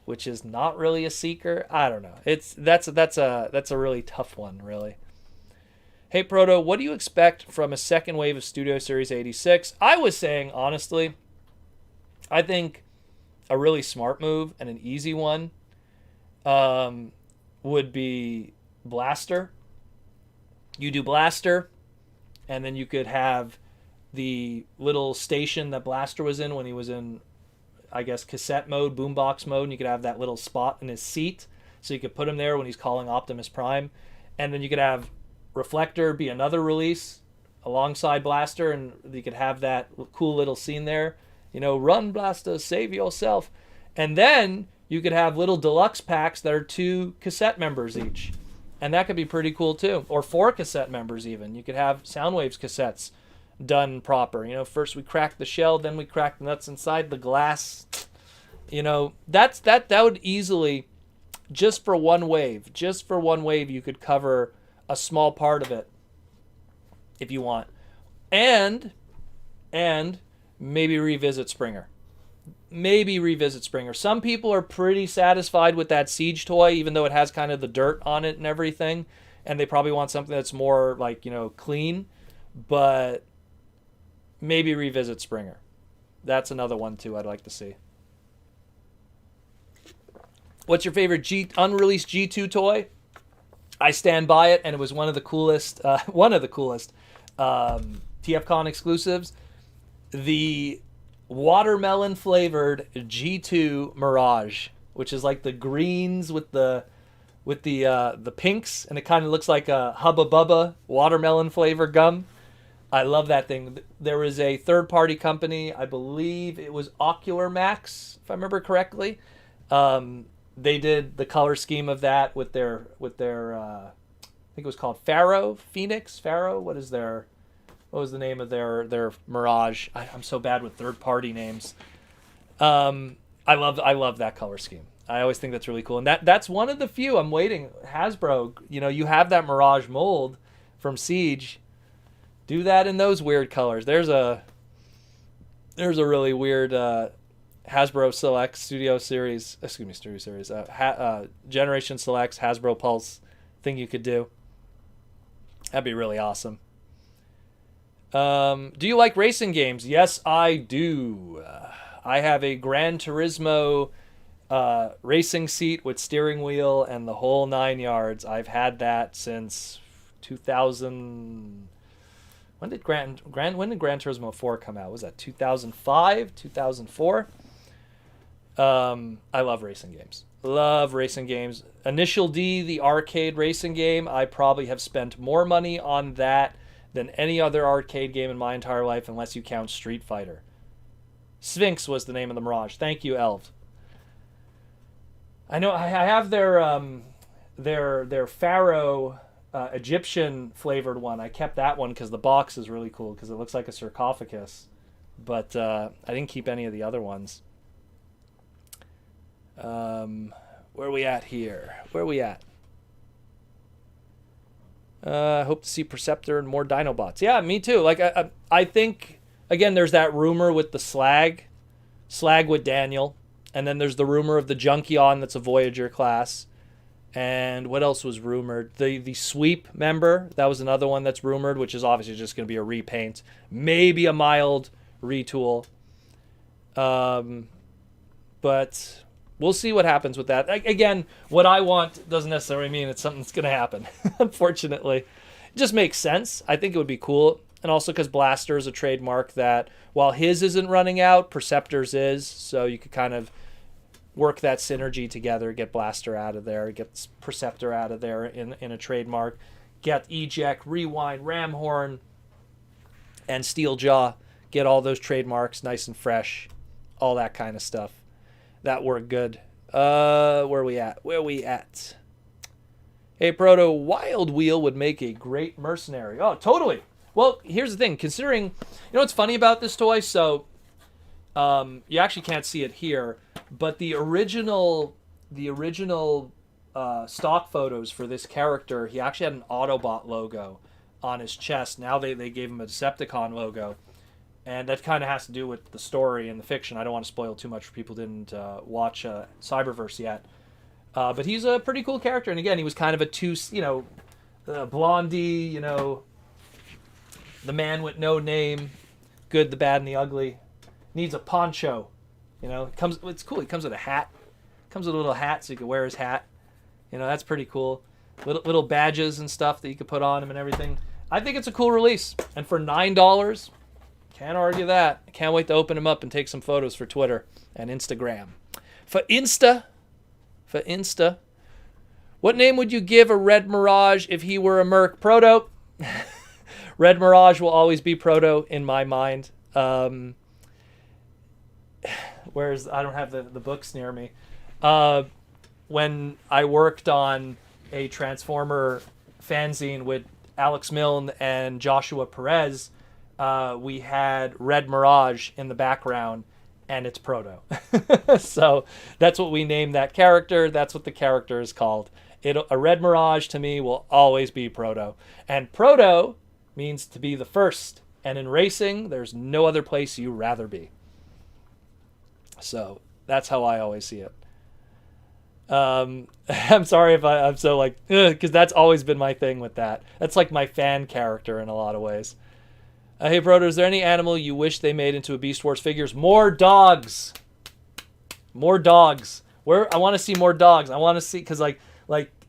which is not really a seeker. I don't know. That's a really tough one, really. Hey Proto, what do you expect from a second wave of Studio Series 86? I was saying, honestly, I think a really smart move and an easy one would be Blaster. You do Blaster, and then you could have the little station that Blaster was in when he was in, I guess, cassette mode, boombox mode, and you could have that little spot in his seat, so you could put him there when he's calling Optimus Prime. And then you could have Reflector be another release alongside Blaster, and you could have that cool little scene there. You know, run Blaster, save yourself. And then you could have little deluxe packs that are 2 cassette members each. And that could be pretty cool too. Or 4 cassette members even. You could have Soundwave's cassettes done proper. You know, first we crack the shell, then we crack the nuts inside the glass. You know, that would easily, just for one wave, you could cover a small part of it if you want. And maybe revisit Springer. Some people are pretty satisfied with that Siege toy, even though it has kind of the dirt on it and everything, and they probably want something that's more like, you know, clean. But maybe revisit Springer. That's another one too I'd like to see. What's your favorite unreleased G2 toy? I stand by it, and it was one of the coolest TFCon exclusives. The watermelon flavored G2 Mirage, which is like the greens with the pinks, and it kind of looks like a Hubba Bubba watermelon flavor gum. I love that thing. There was a third-party company, I believe it was Ocular Max, if I remember correctly. They did the color scheme of that with their I think it was called Phoenix. What was the name of their Mirage? I'm so bad with third-party names. I love that color scheme. I always think that's really cool, and that's one of the few I'm waiting. Hasbro, you know, you have that Mirage mold from Siege. Do that in those weird colors. There's a really weird Hasbro Select Generation Selects Hasbro Pulse thing you could do. That'd be really awesome. Do you like racing games? Yes, I do. I have a Gran Turismo racing seat with steering wheel and the whole 9 yards. I've had that since 2000. When did Gran Turismo 4 come out? Was that 2005, 2004? I love racing games. Initial D, the arcade racing game, I probably have spent more money on that than any other arcade game in my entire life, unless you count Street Fighter. Sphinx was the name of the Mirage. Thank you, Elv. I know I have their Pharaoh Egyptian flavored one. I kept that one because the box is really cool because it looks like a sarcophagus. But I didn't keep any of the other ones. Where are we at here? I hope to see Perceptor and more Dinobots. Yeah, me too. Like I think, again, there's that rumor with the Slag with Daniel, and then there's the rumor of the Junkion that's a Voyager class. And what else was rumored? The Sweep member, that was another one that's rumored, which is obviously just going to be a repaint, maybe a mild retool. But we'll see what happens with that. Again, what I want doesn't necessarily mean it's something that's going to happen, unfortunately. It just makes sense. I think it would be cool. And also because Blaster is a trademark that, while his isn't running out, Perceptor's is. So you could kind of work that synergy together, get Blaster out of there, get Perceptor out of there in a trademark, get Eject, Rewind, Ramhorn and Steeljaw. Get all those trademarks nice and fresh. All that kind of stuff. That worked good. Where we at? Hey, Proto, Wild Wheel would make a great mercenary. Oh, totally. Well, here's the thing. Considering, you know what's funny about this toy? So, you actually can't see it here, but the original stock photos for this character, he actually had an Autobot logo on his chest. Now they gave him a Decepticon logo, and that kind of has to do with the story and the fiction. I don't want to spoil too much for people who didn't watch Cyberverse yet. But he's a pretty cool character, and again, he was kind of a blondie, the man with no name, good, the bad, and the ugly. Needs a poncho, it's cool. He comes with a hat, comes with a little hat so he can wear his hat. That's pretty cool. Little badges and stuff that you could put on him and everything. I think it's a cool release, and for $9, can't argue that. I can't wait to open him up and take some photos for Twitter and Instagram. For Insta. What name would you give a Red Mirage if he were a Merc? Proto. Red Mirage will always be Proto in my mind. I don't have the books near me. When I worked on a Transformer fanzine with Alex Milne and Joshua Perez, we had Red Mirage in the background, and it's Proto. So that's what we named that character. That's what the character is called. A Red Mirage to me will always be Proto. And Proto means to be the first. And in racing, there's no other place you'd rather be. So that's how I always see it. I'm sorry if I'm so because that's always been my thing with that. That's like my fan character in a lot of ways. Hey, Proto, is there any animal you wish they made into a Beast Wars figures? More dogs. More dogs. I want to see more dogs. I want to see, because like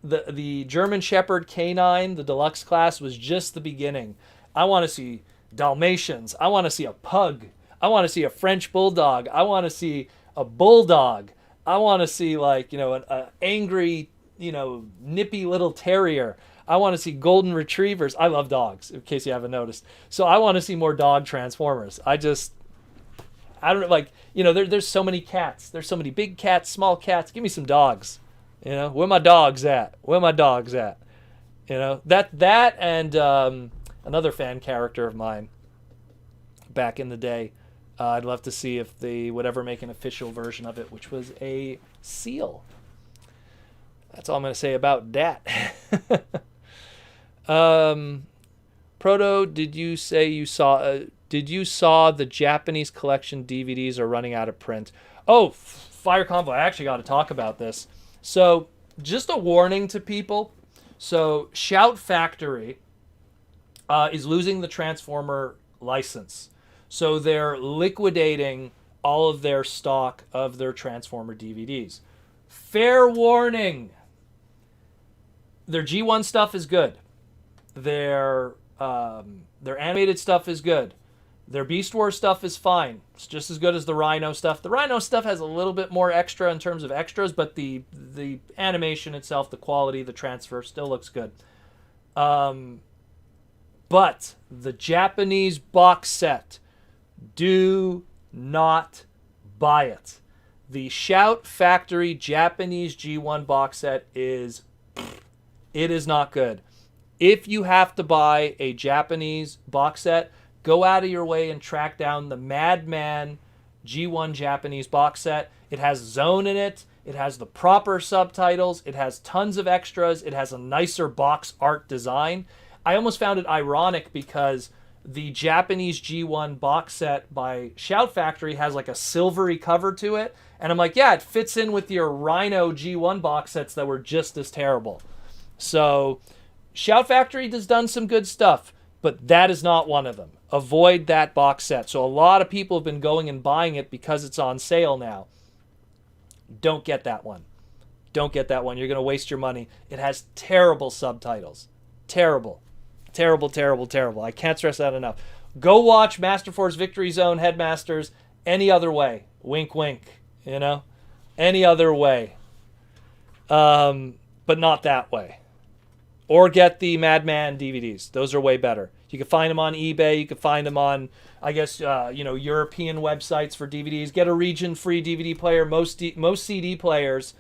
the German Shepherd Canine, the deluxe class, was just the beginning. I want to see Dalmatians. I want to see a pug. I want to see a French bulldog. I want to see a bulldog. I want to see an angry, nippy little terrier. I want to see golden retrievers. I love dogs, in case you haven't noticed. So I want to see more dog Transformers. I don't know, there's so many cats. There's so many big cats, small cats. Give me some dogs. Where my dogs at? That and another fan character of mine back in the day. I'd love to see if they would ever make an official version of it, which was a seal. That's all I'm going to say about that. Proto, did you say you saw the Japanese collection DVDs are running out of print? Oh, Fire Convoy, I actually got to talk about this. So, just a warning to people. So, Shout Factory is losing the Transformer license. So, they're liquidating all of their stock of their Transformer DVDs. Fair warning. Their G1 stuff is good. Their animated stuff is good. Their Beast Wars stuff is fine. It's just as good as the Rhino stuff. The Rhino stuff has a little bit more extra in terms of extras, but the animation itself, the quality, the transfer still looks good. But the Japanese box set, do not buy it. The Shout Factory Japanese G1 box set it is not good. If you have to buy a Japanese box set, go out of your way and track down the Madman G1 Japanese box set. It has Zone in it. It has the proper subtitles. It has tons of extras. It has a nicer box art design. I almost found it ironic because the Japanese G1 box set by Shout Factory has like a silvery cover to it. And I'm like, yeah, it fits in with your Rhino G1 box sets that were just as terrible. So Shout Factory has done some good stuff, but that is not one of them. Avoid that box set. So a lot of people have been going and buying it because it's on sale now. Don't get that one. Don't get that one. You're going to waste your money. It has terrible subtitles. Terrible. Terrible, terrible, terrible. I can't stress that enough. Go watch Master Force Victory Zone Headmasters any other way. Wink, wink. Any other way. But not that way. Or get the Madman DVDs. Those are way better. You can find them on eBay. You can find them on, I guess, European websites for DVDs. Get a region-free DVD player. Most CD players,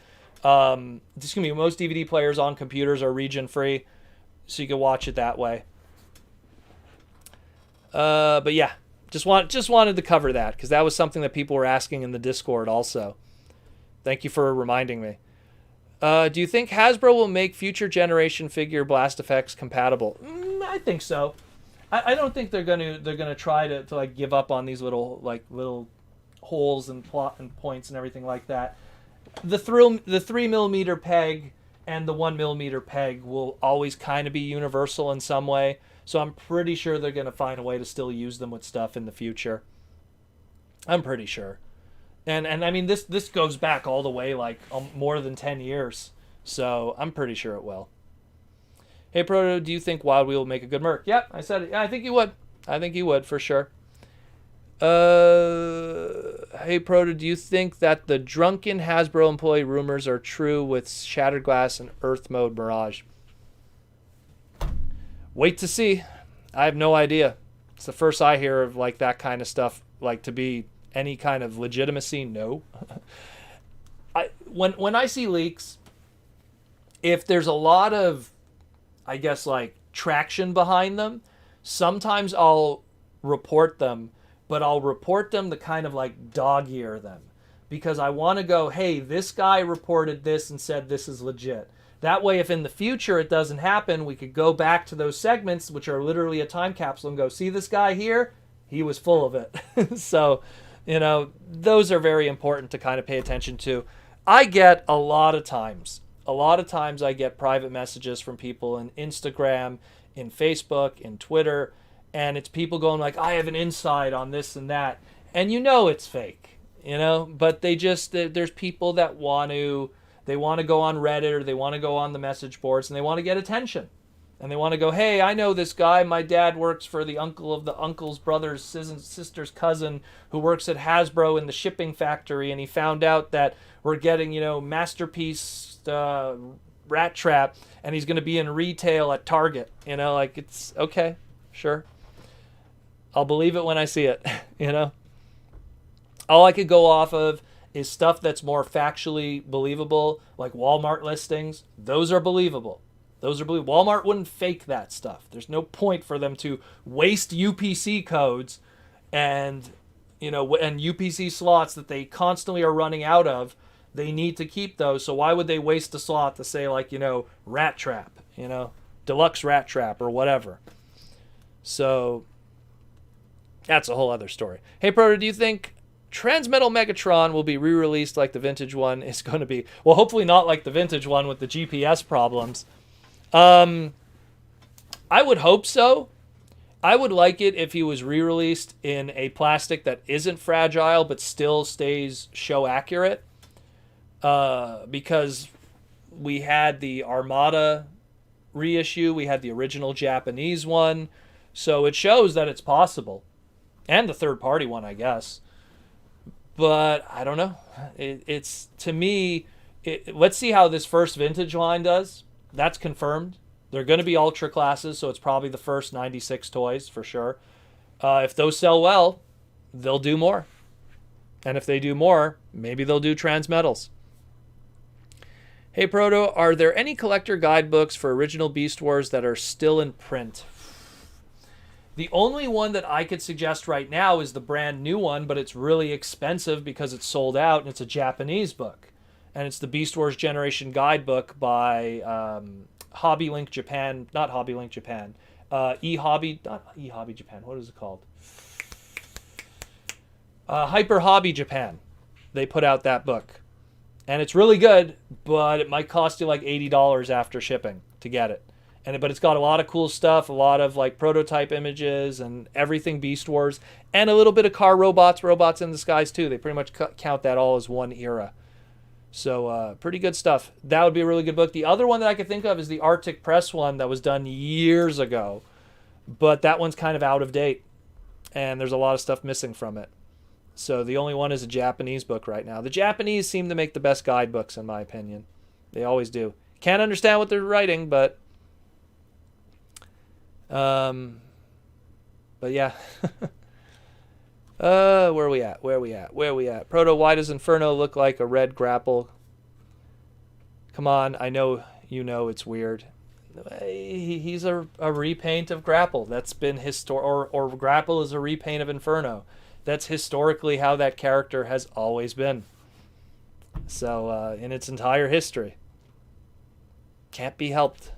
most DVD players on computers are region-free, so you can watch it that way. But yeah, just wanted to cover that because that was something that people were asking in the Discord also. Thank you for reminding me. Do you think Hasbro will make future generation figure blast effects compatible? I think so. I don't think they're gonna try to like give up on these little holes and plot and points and everything like that. The 3mm peg and the 1mm peg will always kind of be universal in some way. So I'm pretty sure they're gonna find a way to still use them with stuff in the future. I'm pretty sure. And I mean this goes back all the way like more than 10 years. So I'm pretty sure it will. Hey, Proto, do you think Wild Wheel will make a good merc? Yep, I said it. Yeah, I think he would. I think he would, for sure. Hey, Proto, do you think that the drunken Hasbro employee rumors are true with Shattered Glass and Earth Mode Mirage? Wait to see. I have no idea. It's the first I hear of like that kind of stuff, like to be any kind of legitimacy. No. When I see leaks, if there's a lot of, I guess, like traction behind them, sometimes I'll report them, but I'll report them to kind of like dog ear them because I want to go, hey, this guy reported this and said this is legit. That way, if in the future it doesn't happen, we could go back to those segments, which are literally a time capsule, and go, see this guy here? He was full of it. So, those are very important to kind of pay attention to. I get a lot of times I get private messages from people in Instagram, in Facebook, in Twitter, and it's people going like, I have an insight on this and that. And it's fake, but there's people that want to go on Reddit or they want to go on the message boards and they want to get attention. And they want to go, hey, I know this guy. My dad works for the uncle of the uncle's brother's sister's cousin who works at Hasbro in the shipping factory. And he found out that we're getting, Masterpiece Rat Trap, and he's going to be in retail at Target. It's okay, sure. I'll believe it when I see it, All I could go off of is stuff that's more factually believable, like Walmart listings. Those are believable. Walmart wouldn't fake that stuff. There's no point for them to waste UPC codes and, and UPC slots that they constantly are running out of. They need to keep those. So why would they waste a slot to say like, Rat Trap, Deluxe Rat Trap or whatever. So that's a whole other story. Hey, Proto, do you think Transmetal Megatron will be re-released like the vintage one is going to be? Well, hopefully not like the vintage one with the GPS problems. I would hope so. I would like it if he was re-released in a plastic that isn't fragile but still stays show accurate. Because we had the Armada reissue, we had the original Japanese one, so it shows that it's possible. And the third-party one, I guess. But I don't know. It's to me, let's see how this first vintage line does. That's confirmed. They're going to be ultra classes, so it's probably the first 96 toys for sure. If those sell well, they'll do more. And if they do more, maybe they'll do Transmetals. Hey, Proto, are there any collector guidebooks for original Beast Wars that are still in print? The only one that I could suggest right now is the brand new one, but it's really expensive because it's sold out, and it's a Japanese book. And it's the Beast Wars Generation Guidebook by Hobby Link Japan, not Hobby Link Japan, not eHobby Japan, what is it called? Hyper Hobby Japan. They put out that book. And it's really good, but it might cost you like $80 after shipping to get it. But it's got a lot of cool stuff, a lot of like prototype images and everything Beast Wars, and a little bit of car robots in disguise too. They pretty much count that all as one era. So pretty good stuff. That would be a really good book. The other one that I could think of is the Arctic Press one that was done years ago. But that one's kind of out of date. And there's a lot of stuff missing from it. So the only one is a Japanese book right now. The Japanese seem to make the best guidebooks, in my opinion. They always do. Can't understand what they're writing, but But yeah. Where are we at? Proto, why does Inferno look like a red grapple? Come on, I know you know it's weird. He's a repaint of Grapple. That's been or Grapple is a repaint of Inferno. That's historically how that character has always been. So, in its entire history. Can't be helped.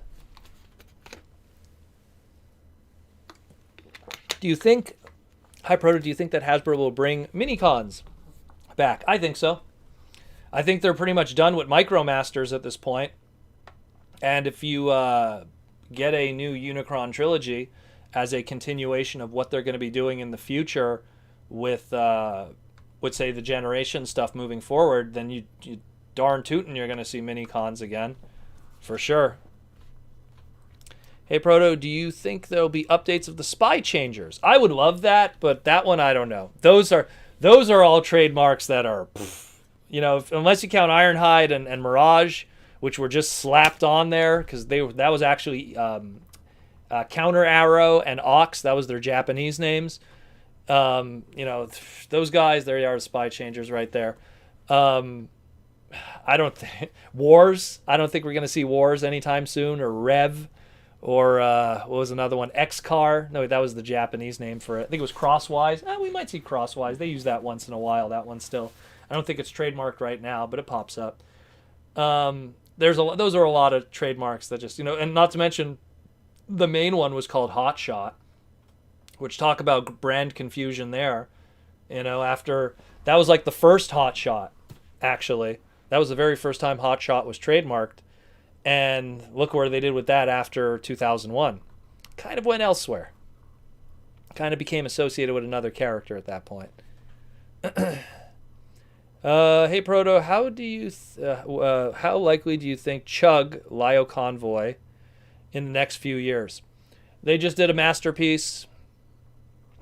Do you think, Hi Proto, do you think that Hasbro will bring mini-cons back? I think so. I think they're pretty much done with Micromasters at this point. And if you get a new Unicron trilogy as a continuation of what they're going to be doing in the future with, say, the generation stuff moving forward, then you darn tootin' you're going to see mini-cons again. For sure. Hey, Proto, do you think there'll be updates of the Spy Changers? I would love that, but that one I don't know. Those are all trademarks that are, unless you count Ironhide and Mirage, which were just slapped on there because that was actually Counter Arrow and Ox. That was their Japanese names. Those guys, there they are, Spy Changers right there. I don't think Wars. I don't think we're going to see Wars anytime soon, or Rev. Or what was another one? X-Car. No, that was the Japanese name for it. I think it was Crosswise. We might see Crosswise. They use that once in a while. That one still. I don't think it's trademarked right now, but it pops up. Those are a lot of trademarks that just, and not to mention the main one was called Hot Shot, which talk about brand confusion there. After that was like the first Hot Shot, actually. That was the very first time Hot Shot was trademarked. And look where they did with that after 2001. Kind of went elsewhere. Kind of became associated with another character at that point. Hey Proto, how likely do you think Chug Lio Convoy in the next few years? They just did a masterpiece.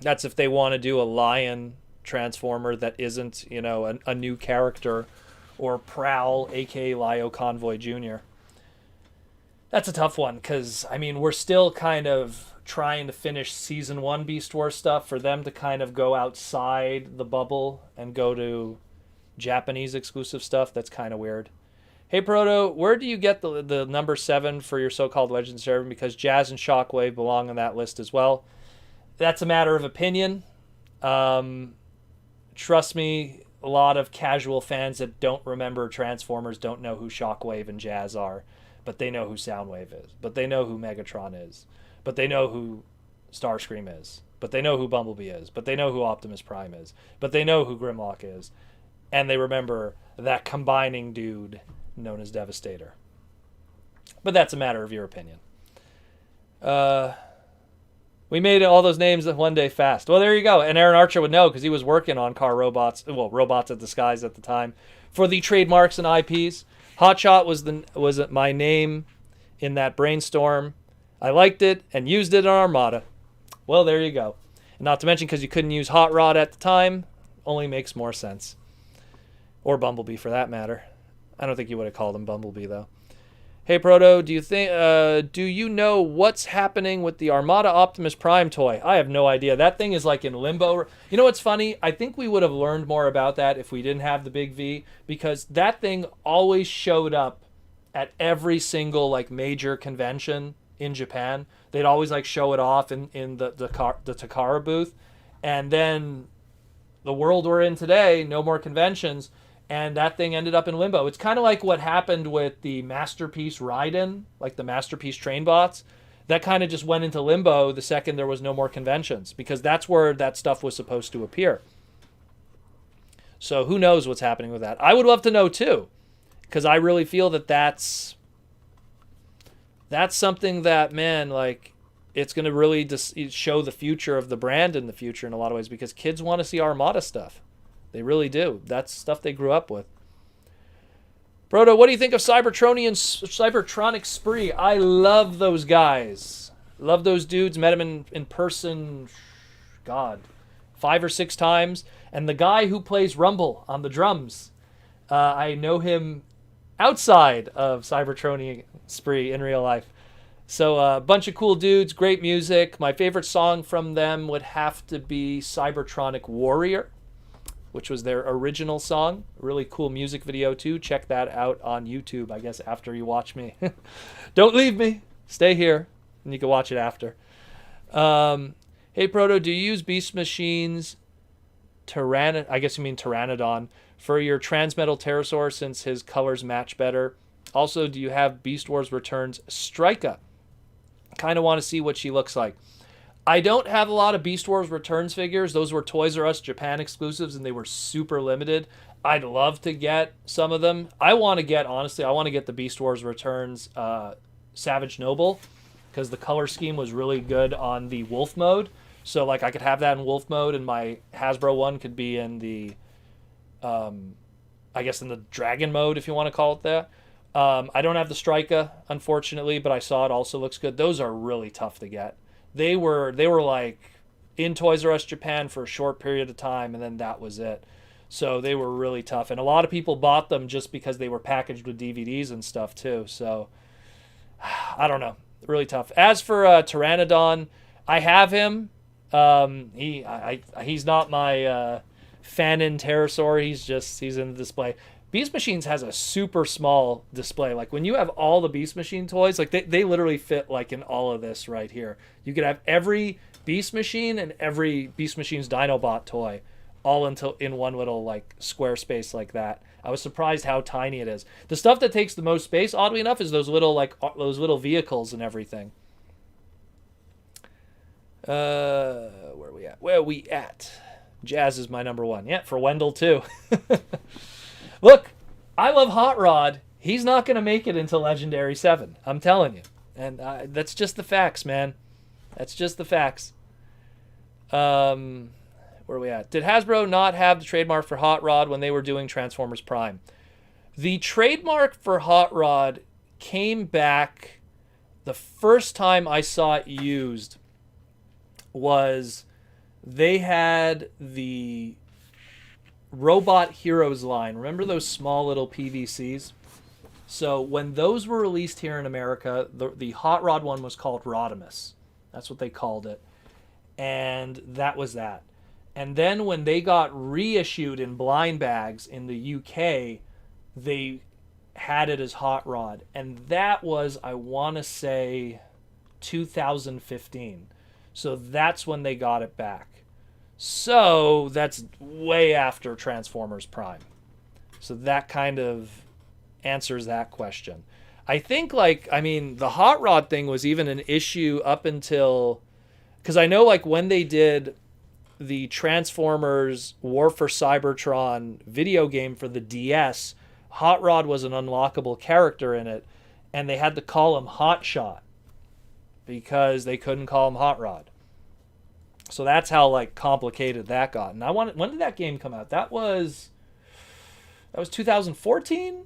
That's if they want to do a Lion Transformer that isn't, a new character, or Prowl, aka Lio Convoy Jr. That's a tough one because, we're still kind of trying to finish Season 1 Beast Wars stuff for them to kind of go outside the bubble and go to Japanese exclusive stuff. That's kind of weird. Hey, Proto, where do you get the number 7 for your so-called Legends 7? Because Jazz and Shockwave belong on that list as well. That's a matter of opinion. Trust me, a lot of casual fans that don't remember Transformers don't know who Shockwave and Jazz are. But they know who Soundwave is. But they know who Megatron is. But they know who Starscream is. But they know who Bumblebee is. But they know who Optimus Prime is. But they know who Grimlock is. And they remember that combining dude known as Devastator. But that's a matter of your opinion. We made all those names one day fast. Well, there you go. And Aaron Archer would know because he was working on Robots at the Skies at the time for the trademarks and IPs. Hotshot was my name in that brainstorm. I liked it and used it on Armada. Well, there you go. And not to mention because you couldn't use Hot Rod at the time, only makes more sense. Or Bumblebee for that matter. I don't think you would have called him Bumblebee though. Hey Proto, do you know what's happening with the Armada Optimus Prime toy? I have no idea. That thing is like in limbo. You know what's funny? I think we would have learned more about that if we didn't have the big V, because that thing always showed up at every single major convention in Japan. They'd always show it off in the Takara booth. And then the world we're in today, no more conventions. And that thing ended up in limbo. It's kind of like what happened with the Masterpiece Raiden, like the Masterpiece Train Bots. That kind of just went into limbo the second there was no more conventions, because that's where that stuff was supposed to appear. So who knows what's happening with that? I would love to know too, because I really feel that that's something that, man, it's going to really show the future of the brand in the future in a lot of ways, because kids want to see Armada stuff. They really do. That's stuff they grew up with. Proto, what do you think of Cybertronic Spree? I love those guys. Love those dudes. Met them in person, 5 or 6 times. And the guy who plays Rumble on the drums, I know him outside of Cybertronic Spree in real life. So a bunch of cool dudes, great music. My favorite song from them would have to be Cybertronic Warrior, which was their original song. Really cool music video too. Check that out on YouTube, I guess, after you watch me. Don't leave me. Stay here, and you can watch it after. Hey, Proto, do you use Beast Machine's I guess you mean Pteranodon for your Transmetal Pterosaur since his colors match better? Also, do you have Beast Wars Returns Strika? Kind of want to see what she looks like. I don't have a lot of Beast Wars Returns figures. Those were Toys R Us Japan exclusives, and they were super limited. I'd love to get some of them. Honestly, I want to get the Beast Wars Returns Savage Noble, because the color scheme was really good on the Wolf mode. So, like, I could have that in Wolf mode, and my Hasbro one could be in the, I guess, in the Dragon mode, if you want to call it that. I don't have the Strika, unfortunately, but I saw it also looks good. Those are really tough to get. They were like in Toys R Us Japan for a short period of time, and then that was it. So they were really tough, and a lot of people bought them just because they were packaged with DVDs and stuff too. So I don't know, really tough. As for Pteranodon, I have him. He's not my Fanon Pterosaur. He's in the display. Beast Machines has a super small display. Like when you have all the Beast Machine toys, like they literally fit like in all of this right here. You could have every Beast Machine and every Beast Machine's Dinobot toy all in one little like square space like that. I was surprised how tiny it is. The stuff that takes the most space, oddly enough, is those little vehicles and everything. Where are we at? Where are we at? Jazz is my number one. Yeah, for Wendell too. Look, I love Hot Rod. He's not going to make it into Legendary 7. I'm telling you. And that's just the facts, man. That's just the facts. Where are we at? Did Hasbro not have the trademark for Hot Rod when they were doing Transformers Prime? The trademark for Hot Rod came back. The first time I saw it used was they had the Robot Heroes line. Remember those small little PVCs? So when those were released here in America, the Hot Rod one was called Rodimus. That's what they called it. And that was that. And then when they got reissued in blind bags in the UK, they had it as Hot Rod. And that was, I want to say, 2015. So that's when they got it back. So that's way after Transformers Prime. So that kind of answers that question. I think, the Hot Rod thing was even an issue up until... Because I know, when they did the Transformers War for Cybertron video game for the DS, Hot Rod was an unlockable character in it, and they had to call him Hot Shot because they couldn't call him Hot Rod. So that's how complicated that got. And when did that game come out? That was 2014?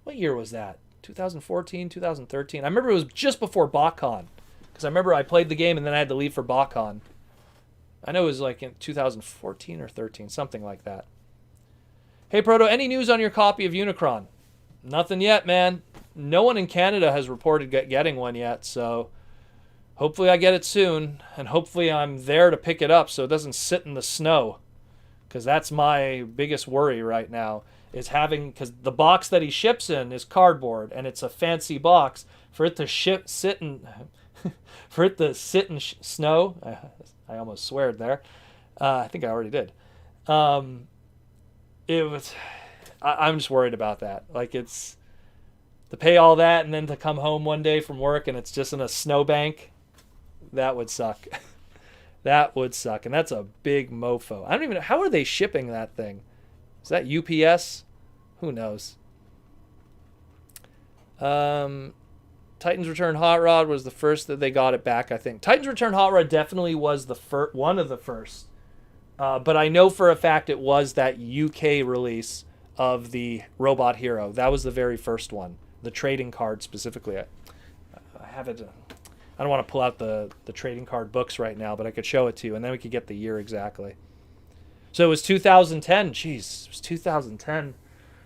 What year was that? 2014, 2013? I remember it was just before BotCon. Because I remember I played the game and then I had to leave for BotCon. I know it was in 2014 or 13, something like that. Hey Proto, any news on your copy of Unicron? Nothing yet, man. No one in Canada has reported getting one yet, so... Hopefully I get it soon, and hopefully I'm there to pick it up so it doesn't sit in the snow. Because that's my biggest worry right now, is because the box that he ships in is cardboard, and it's a fancy box. For it to sit in snow, I almost sweared there. I think I already did. I'm just worried about that. It's to pay all that and then to come home one day from work and it's just in a snowbank. That would suck. That would suck. And that's a big mofo. I don't even know. How are they shipping that thing? Is that UPS? Who knows? Titans Return Hot Rod was the first that they got it back, I think. Titans Return Hot Rod definitely was one of the first. But I know for a fact it was that UK release of the Robot Hero. That was the very first one. The trading card specifically. I have it... I don't want to pull out the trading card books right now, but I could show it to you, and then we could get the year exactly. So it was 2010. Jeez, it was 2010.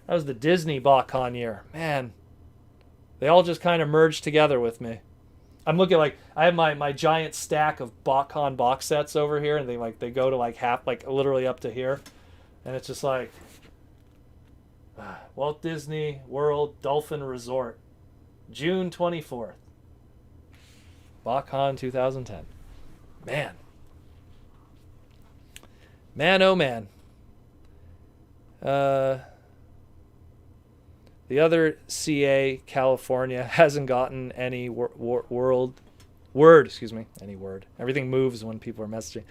That was the Disney BotCon year. Man, they all just kind of merged together with me. I'm looking like I have my giant stack of BotCon box sets over here, and they go to like half, like literally up to here, and it's just like Walt Disney World Dolphin Resort, June 24th, BotCon 2010. Man, oh man. The other CA, California, hasn't gotten any word. Any word. Everything moves when people are messaging.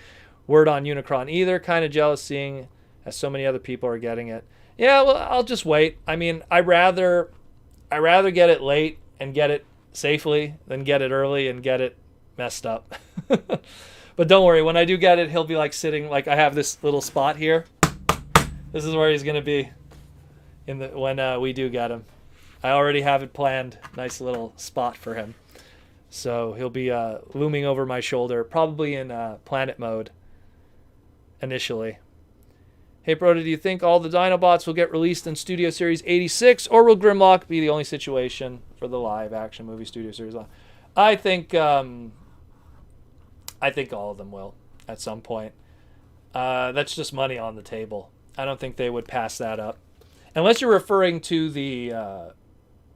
Word on Unicron either. Kind of jealous seeing as so many other people are getting it. Yeah, well, I'll just wait. I mean, I rather get it late and get it safely than get it early and get it messed up. But don't worry, when I do get it, he'll be like sitting, like I have this little spot here. This is where he's gonna be when we do get him. I already have it planned. Nice little spot for him. So he'll be looming over my shoulder, probably in planet mode initially. Hey, Broda, do you think all the Dinobots will get released in Studio Series 86, or will Grimlock be the only situation for the live-action movie Studio Series? I think all of them will at some point. That's just money on the table. I don't think they would pass that up. Unless you're referring to the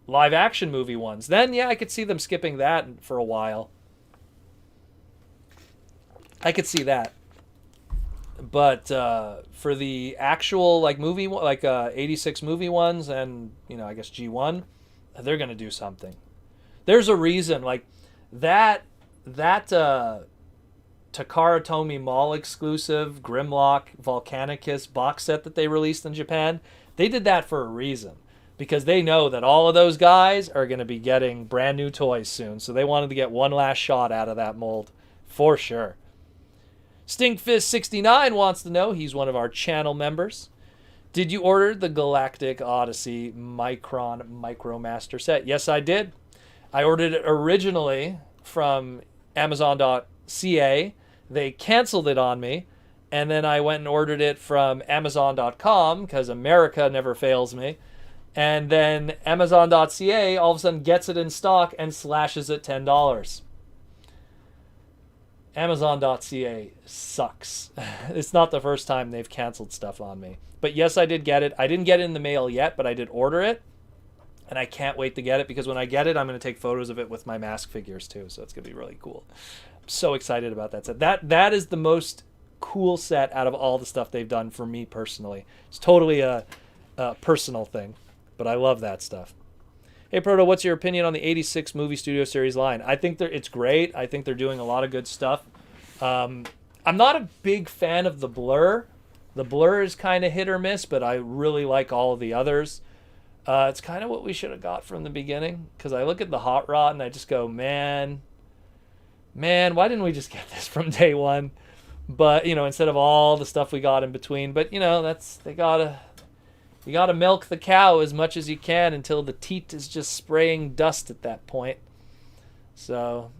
live-action movie ones. Then, yeah, I could see them skipping that for a while. I could see that. But for the actual like movie, like 86 movie ones and, I guess G1, they're going to do something. There's a reason. Like, that Takara Tomy Mall exclusive Grimlock Volcanicus box set that they released in Japan, they did that for a reason, because they know that all of those guys are going to be getting brand new toys soon, so they wanted to get one last shot out of that mold for sure. Stinkfist69 wants to know, he's one of our channel members, did you order the Galactic Odyssey Micron Micromaster set? Yes, I did. I ordered it originally from Amazon.ca. They canceled it on me, and then I went and ordered it from Amazon.com, because America never fails me. And then Amazon.ca all of a sudden gets it in stock and slashes it $10. Amazon.ca sucks. It's not the first time they've canceled stuff on me. But yes, I did get it. I didn't get it in the mail yet, but I did order it. And I can't wait to get it, because when I get it, I'm going to take photos of it with my mask figures too. So it's going to be really cool. I'm so excited about that set. That is the most cool set out of all the stuff they've done for me personally. It's totally a personal thing, but I love that stuff. Hey, Proto, what's your opinion on the 86 movie Studio Series line? I think it's great. I think they're doing a lot of good stuff. I'm not a big fan of the Blur. The Blur is kind of hit or miss, but I really like all of the others. It's kind of what we should have got from the beginning, because I look at the Hot Rod and I just go, man, why didn't we just get this from day one? But, instead of all the stuff we got in between. But, you gotta milk the cow as much as you can until the teat is just spraying dust at that point. So,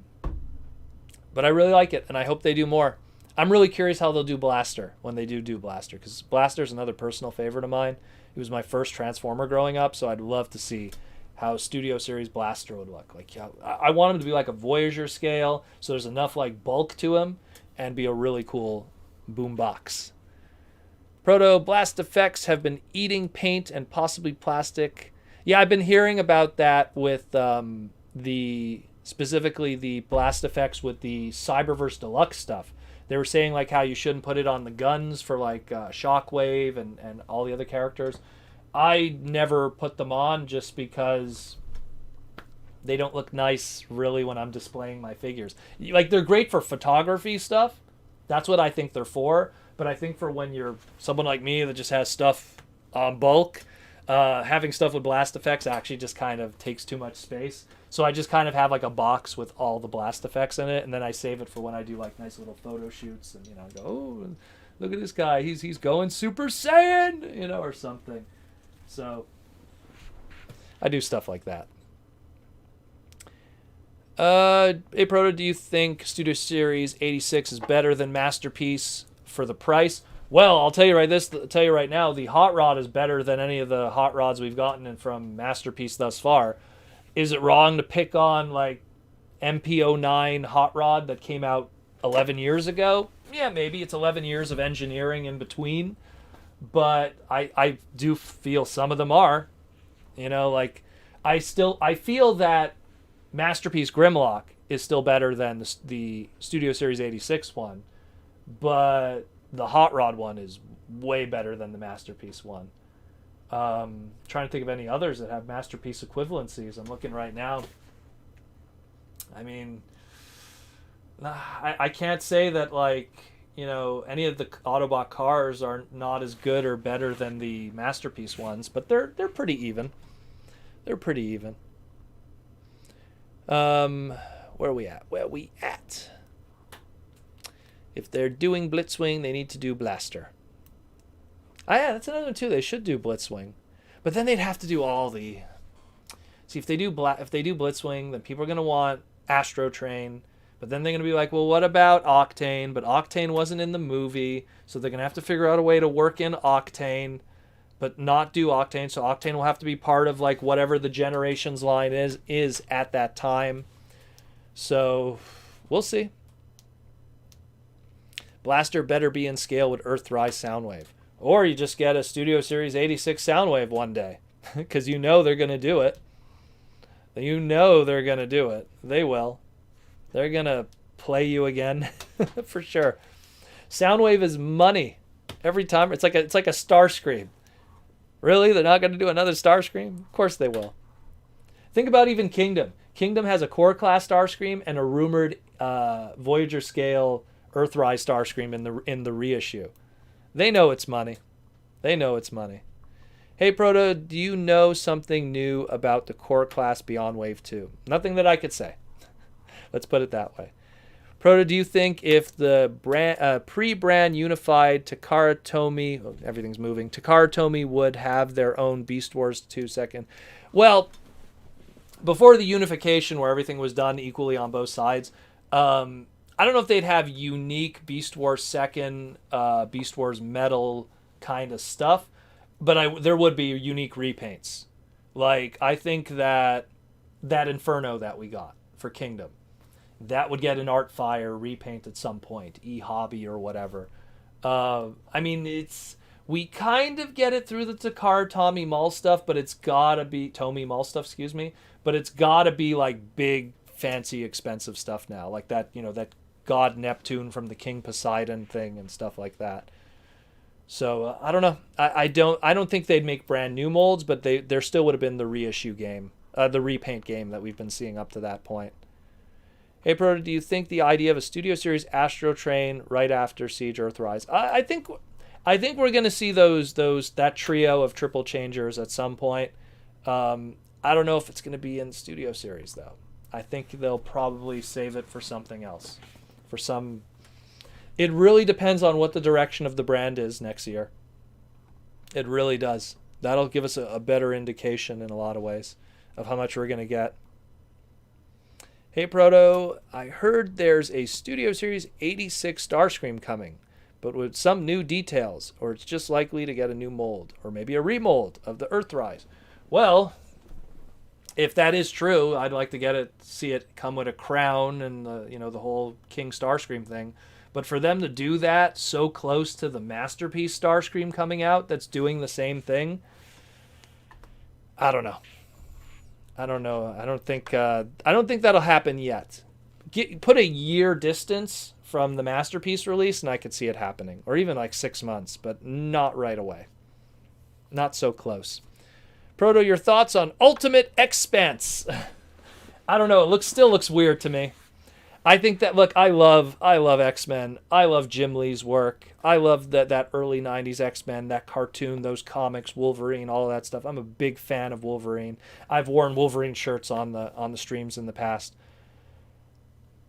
but I really like it, and I hope they do more. I'm really curious how they'll do Blaster when they do Blaster, because Blaster's another personal favorite of mine. He was my first Transformer growing up, so I'd love to see how Studio Series Blaster would look. Like, I want him to be like a Voyager scale, so there's enough like bulk to him, and be a really cool boombox. Proto blast effects have been eating paint and possibly plastic. Yeah, I've been hearing about that with specifically the blast effects with the Cyberverse Deluxe stuff. They were saying like how you shouldn't put it on the guns for like Shockwave and all the other characters. I never put them on just because they don't look nice really when I'm displaying my figures. Like, they're great for photography stuff. That's what I think they're for. But I think for when you're someone like me that just has stuff on bulk, having stuff with blast effects actually just kind of takes too much space. So I just kind of have like a box with all the blast effects in it, and then I save it for when I do like nice little photo shoots, and I go, oh, look at this guy, he's going Super Saiyan, or something. So I do stuff like that. Hey Proto, do you think Studio Series 86 is better than Masterpiece for the price? Well, I'll tell you right now, the Hot Rod is better than any of the Hot Rods we've gotten from Masterpiece thus far. Is it wrong to pick on like MP09 hot rod that came out 11 years ago. Yeah, maybe it's 11 years of engineering in between, but I do feel some of them are, like I feel that Masterpiece Grimlock is still better than the Studio Series 86 one, but the hot rod one is way better than the Masterpiece one. Trying to think of any others that have Masterpiece equivalencies. I'm looking right now. I mean, I can't say that, like, any of the Autobot cars are not as good or better than the Masterpiece ones, but they're pretty even. They're pretty even. Where are we at? Where are we at? If they're doing Blitzwing, they need to do Blaster. Oh, yeah, that's another one too. They should do Blitzwing, but then they'd have to do all the. See, if they do Blitzwing, then people are gonna want Astro Train, but then they're gonna be like, well, what about Octane? But Octane wasn't in the movie, so they're gonna have to figure out a way to work in Octane, but not do Octane. So Octane will have to be part of like whatever the Generations line is at that time. So we'll see. Blaster better be in scale with Earthrise Soundwave. Or you just get a Studio Series 86 Soundwave one day. Because they're going to do it. They're going to do it. They will. They're going to play you again. For sure. Soundwave is money. Every time. It's like a Starscream. Really? They're not going to do another Starscream? Of course they will. Think about even Kingdom. Kingdom has a core class Starscream and a rumored Voyager scale Earthrise Starscream in the reissue. They know it's money. Hey Proto, do you know something new about the core class beyond Wave 2? Nothing that I could say. Let's put it that way. Proto, do you think if the pre-brand unified Takara Tomy, everything's moving, Takara Tomy would have their own Beast Wars 2 second? Well, before the unification where everything was done equally on both sides, I don't know if they'd have unique Beast Wars second, Beast Wars metal kind of stuff, but there would be unique repaints. Like, I think that Inferno that we got for Kingdom, that would get an Art Fire repaint at some point, E-Hobby or whatever. I mean, we kind of get it through the Takara Tommy Mall stuff, but it's gotta be Tomy Mall stuff, excuse me. But it's gotta be like big, fancy, expensive stuff now, like that, that God Neptune from the King Poseidon thing and stuff like that. So I don't know. I don't think they'd make brand new molds, but there still would have been the reissue game, the repaint game that we've been seeing up to that point. Hey Proto, do you think the idea of a Studio Series Astro Train right after Siege Earthrise? I think we're going to see that trio of triple changers at some point. I don't know if it's going to be in the Studio Series though. I think they'll probably save it for something else. It really depends on what the direction of the brand is next year. It really does. That'll give us a better indication in a lot of ways of how much we're going to get. Hey Proto, I heard there's a Studio Series 86 Starscream coming, but with some new details, or it's just likely to get a new mold, or maybe a remold of the Earthrise. Well, if that is true, I'd like to see it come with a crown and the whole King Starscream thing. But for them to do that so close to the Masterpiece Starscream coming out, that's doing the same thing, I don't know. I don't think that'll happen yet. Put a year distance from the Masterpiece release, and I could see it happening, or even like 6 months, but not right away. Not so close. Proto, your thoughts on Ultimate Expanse? I don't know. It still looks weird to me. I think that, look, I love X-Men. I love Jim Lee's work. I love that early 90s X-Men, that cartoon, those comics, Wolverine, all of that stuff. I'm a big fan of Wolverine. I've worn Wolverine shirts on the streams in the past.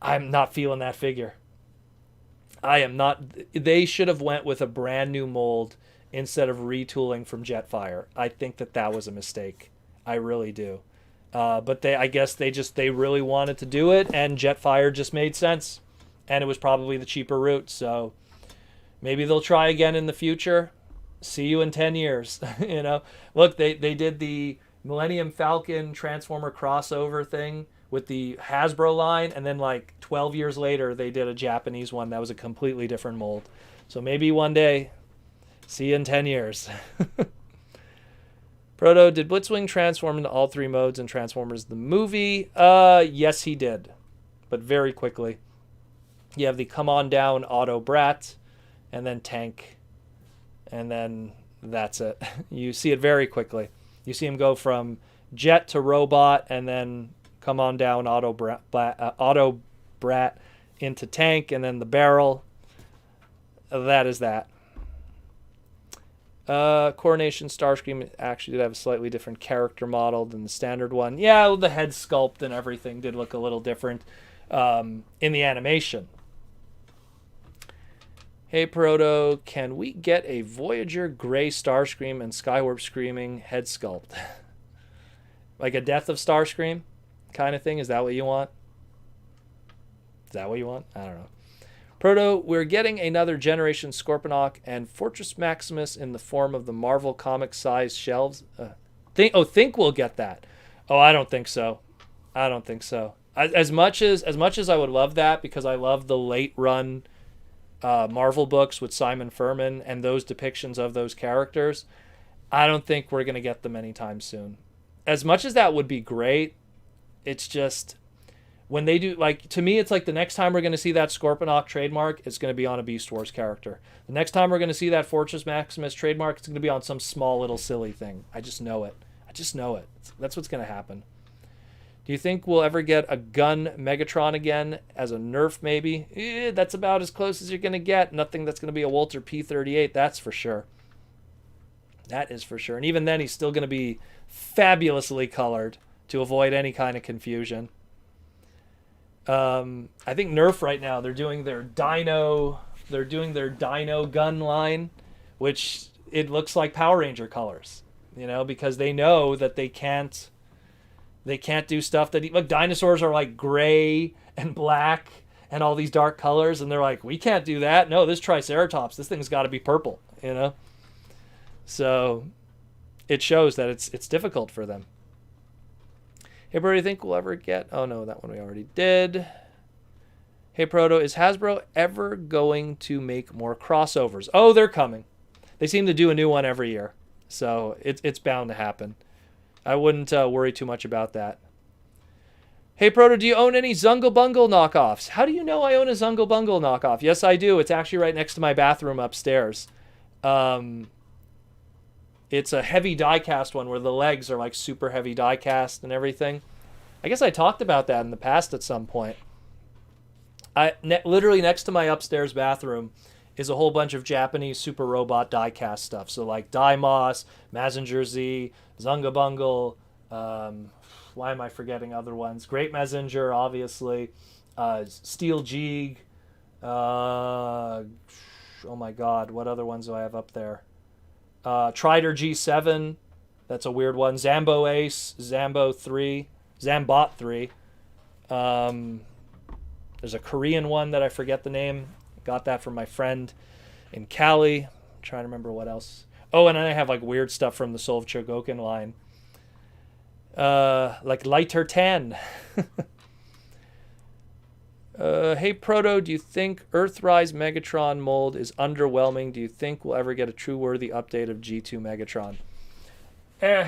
I'm not feeling that figure. I am not. They should have went with a brand new mold instead of retooling from Jetfire. I think that was a mistake. I really do. But I guess they really wanted to do it, and Jetfire just made sense, and it was probably the cheaper route. So maybe they'll try again in the future. See you in 10 years. Look, they did the Millennium Falcon Transformer crossover thing with the Hasbro line, and then like 12 years later they did a Japanese one that was a completely different mold. So maybe one day, see you in 10 years. Proto, did Blitzwing transform into all 3 modes in Transformers the movie? Yes, he did, but very quickly. You have the come on down auto brat, and then tank, and then that's it. You see it very quickly. You see him go from jet to robot, and then come on down auto brat into tank, and then the barrel. That is that. Coronation Starscream actually did have a slightly different character model than the standard one. Yeah, the head sculpt and everything did look a little different in the animation. Hey Proto, can we get a Voyager Gray Starscream and Skywarp Screaming head sculpt? Like a Death of Starscream kind of thing? Is that what you want? Is that what you want? I don't know. Proto, we're getting another Generation Scorponok and Fortress Maximus in the form of the Marvel comic size shelves. Think we'll get that. Oh, I don't think so. I don't think so. As much as I would love that, because I love the late run Marvel books with Simon Furman and those depictions of those characters, I don't think we're going to get them anytime soon. As much as that would be great, it's just when they do, like, to me, it's like the next time we're going to see that Scorponok trademark, it's going to be on a Beast Wars character. The next time we're going to see that Fortress Maximus trademark, it's going to be on some small little silly thing. I just know it. That's what's going to happen. Do you think we'll ever get a gun Megatron again as a Nerf maybe? That's about as close as you're going to get. Nothing that's going to be a Walter P-38, that's for sure. That is for sure. And even then, he's still going to be fabulously colored to avoid any kind of confusion. I think Nerf right now, they're doing their Dino gun line, which it looks like Power Ranger colors, because they know that they can't do stuff that... Look, dinosaurs are like gray and black and all these dark colors, and they're like, we can't do that. No, this Triceratops, this thing's got to be purple, So it shows that it's difficult for them. Hey, Bro, do you think we'll ever get... Oh, no, that one we already did. Hey, Proto, is Hasbro ever going to make more crossovers? Oh, they're coming. They seem to do a new one every year, so it's bound to happen. I wouldn't worry too much about that. Hey, Proto, do you own any Zungle Bungle knockoffs? How do you know I own a Zungle Bungle knockoff? Yes, I do. It's actually right next to my bathroom upstairs. It's a heavy die-cast one where the legs are like super heavy die-cast and everything. I guess I talked about that in the past at some point. Literally next to my upstairs bathroom is a whole bunch of Japanese super robot die-cast stuff. So like Daimos, Mazinger Z, Zunga Bungle, why am I forgetting other ones? Great Mazinger, obviously. Steel Jeeg. Oh my god, what other ones do I have up there? Trider G7, that's a weird one. Zambo Ace, Zambo 3, Zambot 3. There's a Korean one that I forget the name. Got that from my friend in Cali. I'm trying to remember what else. Oh, and then I have like weird stuff from the Soul of Chogokin line. Like Lighter 10. Hey Proto, do you think Earthrise Megatron mold is underwhelming? Do you think we'll ever get a true worthy update of G2 Megatron?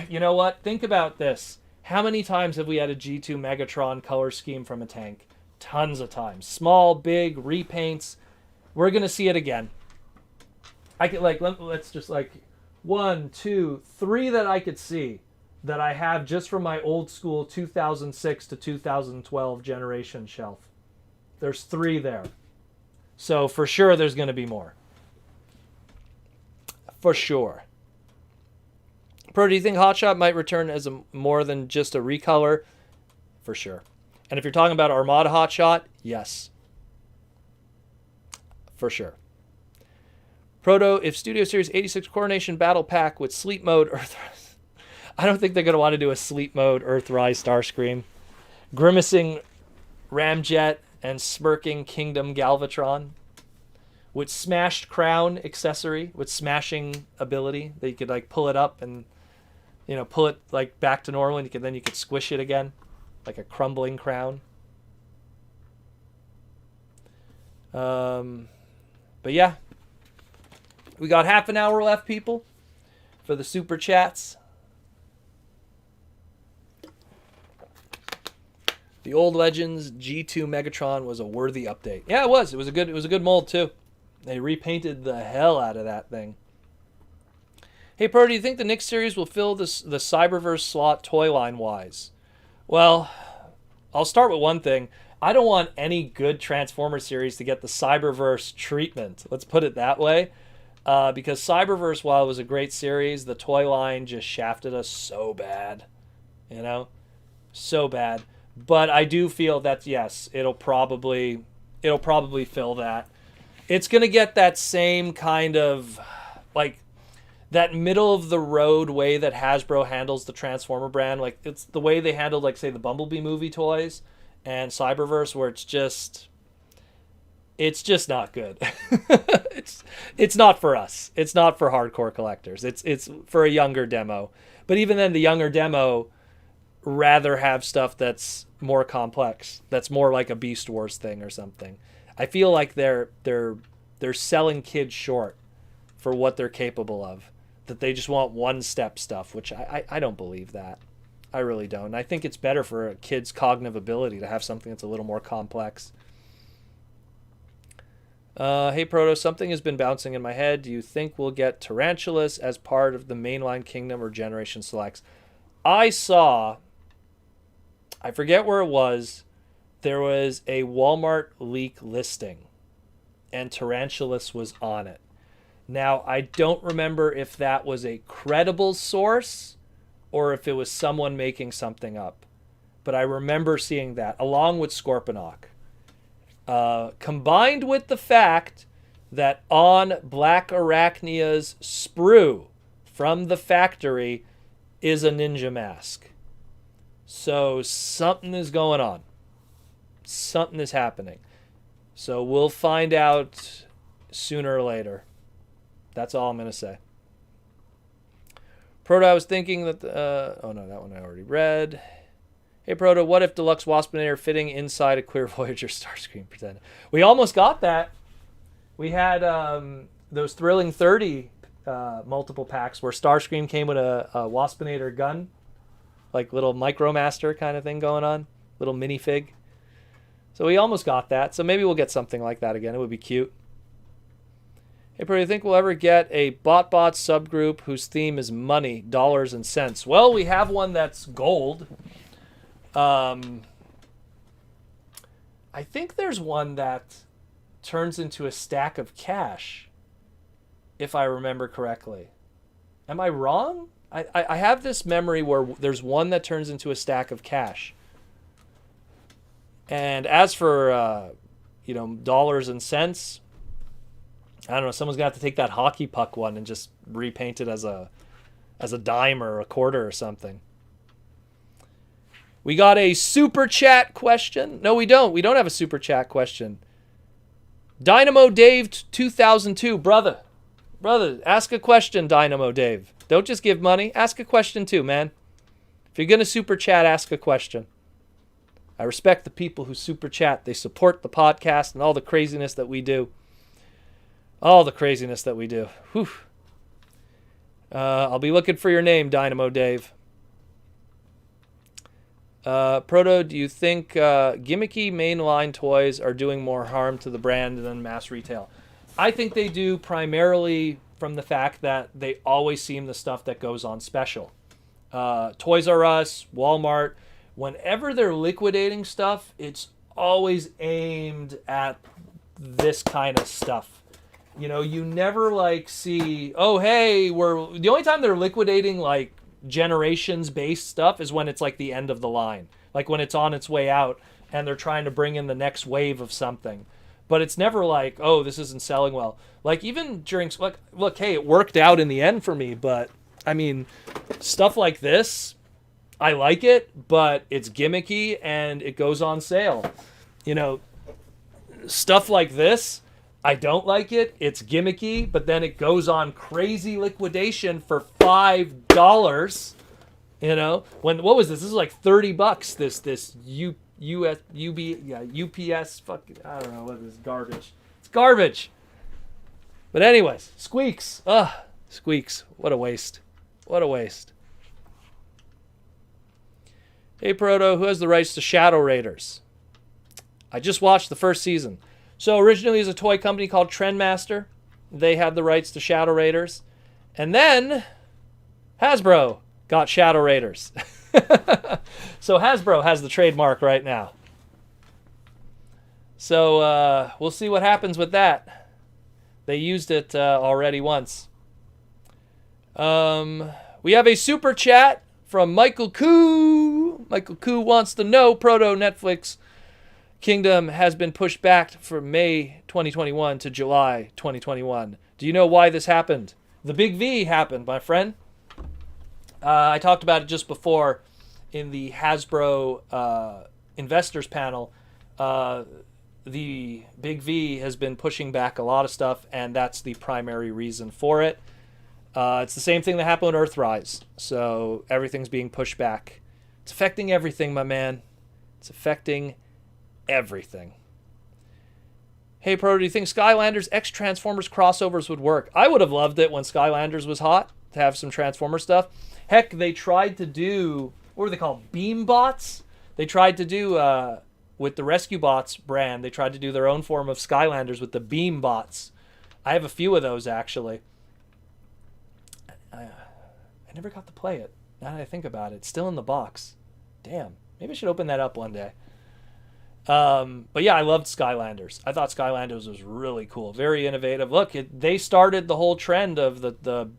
You know what? Think about this. How many times have we had a G2 Megatron color scheme from a tank? Tons of times. Small, big, repaints. We're going to see it again. I could let's just 1, 2, 3 that I could see that I have just from my old school 2006 to 2012 generation shelf. There's 3 there. So for sure there's going to be more. For sure. Pro, do you think Hotshot might return as more than just a recolor? For sure. And if you're talking about Armada Hotshot, yes. For sure. Proto, if Studio Series 86 Coronation Battle Pack with Sleep Mode Earthrise... I don't think they're going to want to do a Sleep Mode Earthrise Starscream. Grimacing Ramjet and smirking Kingdom Galvatron with smashed crown accessory with smashing ability that you could pull it up and pull it back to normal, and then you could squish it again. like a crumbling crown. But yeah, we got half an hour left, people, for the super chats. The Old Legends G2 Megatron was a worthy update. Yeah, it was. It was a good mold too. They repainted the hell out of that thing. Hey, Pro, do you think the Nick series will fill the Cyberverse slot toy line wise? Well, I'll start with one thing. I don't want any good Transformers series to get the Cyberverse treatment. Let's put it that way. Because Cyberverse, while it was a great series, the toy line just shafted us so bad. You know? So bad. But I do feel that, yes, it'll probably fill that. It's going to get that same kind of, like, that middle of the road way that Hasbro handles the Transformer brand. Like, it's the way they handled, like, say, the Bumblebee movie toys and Cyberverse, where it's just not good. It's not for us. It's not for hardcore collectors. It's for a younger demo. But even then, the younger demo rather have stuff that's more complex, that's more like a Beast Wars thing or something. I feel like they're selling kids short for what they're capable of, that they just want one-step stuff, which I don't believe that. I really don't. And I think it's better for a kid's cognitive ability to have something that's a little more complex. Hey, Proto, something has been bouncing in my head. Do you think we'll get Tarantulas as part of the mainline Kingdom or Generation Selects? I forget where it was, there was a Walmart leak listing, and Tarantulas was on it. Now, I don't remember if that was a credible source or if it was someone making something up. But I remember seeing that, along with Scorponok. Combined with the fact that on Black Arachnia's sprue from the factory is a ninja mask. So something is going on. Something is happening. So we'll find out sooner or later. That's all I'm going to say. Proto, I was thinking that... oh no, that one I already read. Hey, Proto, what if Deluxe Waspinator fitting inside a Clear Voyager Starscream pretend? We almost got that. We had those Thrilling 30 multiple packs where Starscream came with a Waspinator gun. Like little Micromaster kind of thing going on. Little minifig. So we almost got that. So maybe we'll get something like that again. It would be cute. Hey, Pro, do you think we'll ever get a BotBot subgroup whose theme is money, dollars, and cents? Well, we have one that's gold. I think there's one that turns into a stack of cash, if I remember correctly. Am I wrong? I have this memory where there's one that turns into a stack of cash. And as for, dollars and cents, I don't know, someone's going to have to take that hockey puck one and just repaint it as a dime or a quarter or something. We got a super chat question. No, we don't. We don't have a super chat question. Dynamo Dave 2002. Brother, ask a question, Dynamo Dave. Don't just give money. Ask a question too, man. If you're going to super chat, ask a question. I respect the people who super chat. They support the podcast and all the craziness that we do. All the craziness that we do. Whew. I'll be looking for your name, Dynamo Dave. Proto, do you think gimmicky mainline toys are doing more harm to the brand than mass retail? I think they do, primarily from the fact that they always seem the stuff that goes on special. Toys R Us, Walmart, whenever they're liquidating stuff, it's always aimed at this kind of stuff. You know, you never see, oh, hey, the only time they're liquidating generations based stuff is when it's the end of the line, like when it's on its way out and they're trying to bring in the next wave of something. But it's never oh, this isn't selling well. Even during, look, hey, it worked out in the end for me, but I mean, stuff like this, I like it, but it's gimmicky and it goes on sale. Stuff like this, I don't like it. It's gimmicky, but then it goes on crazy liquidation for $5. You know, what was this? This is like $30. This UPS. Fuck, I don't know what this is. Garbage. It's garbage. But anyways, Squeaks. Ugh, Squeaks. What a waste. What a waste. Hey Proto, who has the rights to Shadow Raiders? I just watched the first season. So originally it was a toy company called Trendmaster. They had the rights to Shadow Raiders. And then Hasbro got Shadow Raiders. So Hasbro has the trademark right now. So we'll see what happens with that. They used it already once. We have a super chat from Michael Koo. Michael Koo wants to know, Proto, Netflix Kingdom has been pushed back from May 2021 to July 2021. Do you know why this happened? The big V happened, my friend. I talked about it just before in the Hasbro Investors panel. The big V has been pushing back a lot of stuff, and that's the primary reason for it. It's the same thing that happened with Earthrise. So everything's being pushed back. It's affecting everything, my man. It's affecting everything. Hey, Pro, do you think Skylanders X Transformers crossovers would work? I would have loved it when Skylanders was hot to have some Transformer stuff. Heck, they tried to do, what were they called? Beam bots? They tried to do, with the Rescue Bots brand, they tried to do their own form of Skylanders with the Beam bots. I have a few of those, actually. I never got to play it. Now that I think about it, it's still in the box. Damn, maybe I should open that up one day. But yeah, I loved Skylanders. I thought Skylanders was really cool, very innovative. Look, they started the whole trend of the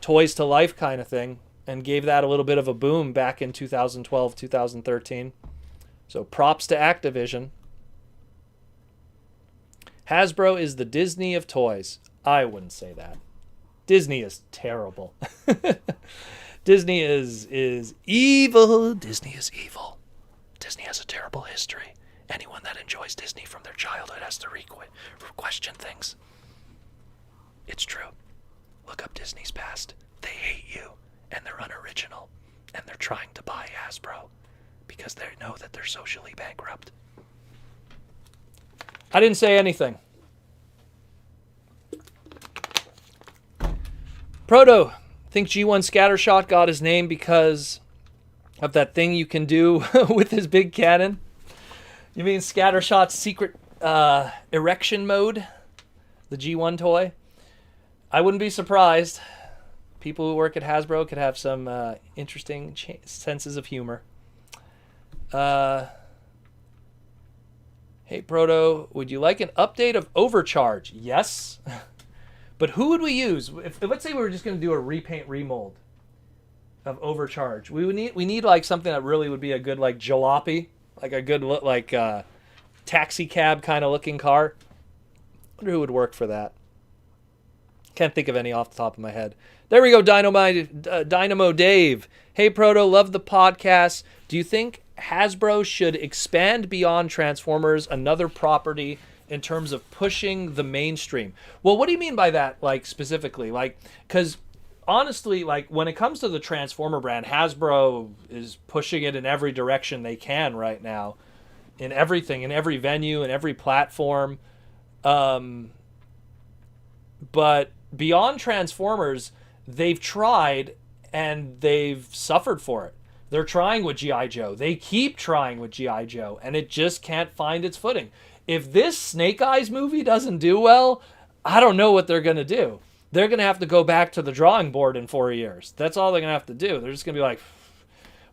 toys to life kind of thing, and gave that a little bit of a boom back in 2012, 2013. So props to Activision. Hasbro is the Disney of toys. I wouldn't say that. Disney is terrible. Disney is evil. Disney is evil. Disney has a terrible history. Anyone that enjoys Disney from their childhood has to question things. It's true. Look up Disney's past. They hate you, and they're unoriginal, and they're trying to buy Hasbro because they know that they're socially bankrupt. I didn't say anything. Proto, think G1 Scattershot got his name because of that thing you can do with his big cannon? You mean Scattershot's secret erection mode? The G1 toy? I wouldn't be surprised. People who work at Hasbro could have some interesting senses of humor. Hey, Proto, would you like an update of Overcharge? Yes. But who would we use? If let's say we were just going to do a repaint remold of Overcharge, we need like something that really would be a good like jalopy, like a good look, like taxi cab kind of looking car. I wonder who would work for that. Can't think of any off the top of my head. There we go, Dynamo Dave. Hey, Proto, love the podcast. Do you think Hasbro should expand beyond Transformers, another property, in terms of pushing the mainstream? Well, what do you mean by that, like, specifically? Like, because honestly, like, when it comes to the Transformer brand, Hasbro is pushing it in every direction they can right now. In everything, in every venue, in every platform. But beyond Transformers, they've tried and they've suffered for it. They're trying with G.I. Joe. They keep trying with G.I. Joe, and it just can't find its footing. If this Snake Eyes movie doesn't do well, I don't know what they're going to do. They're going to have to go back to the drawing board in 4 years. That's all they're going to have to do. They're just going to be like,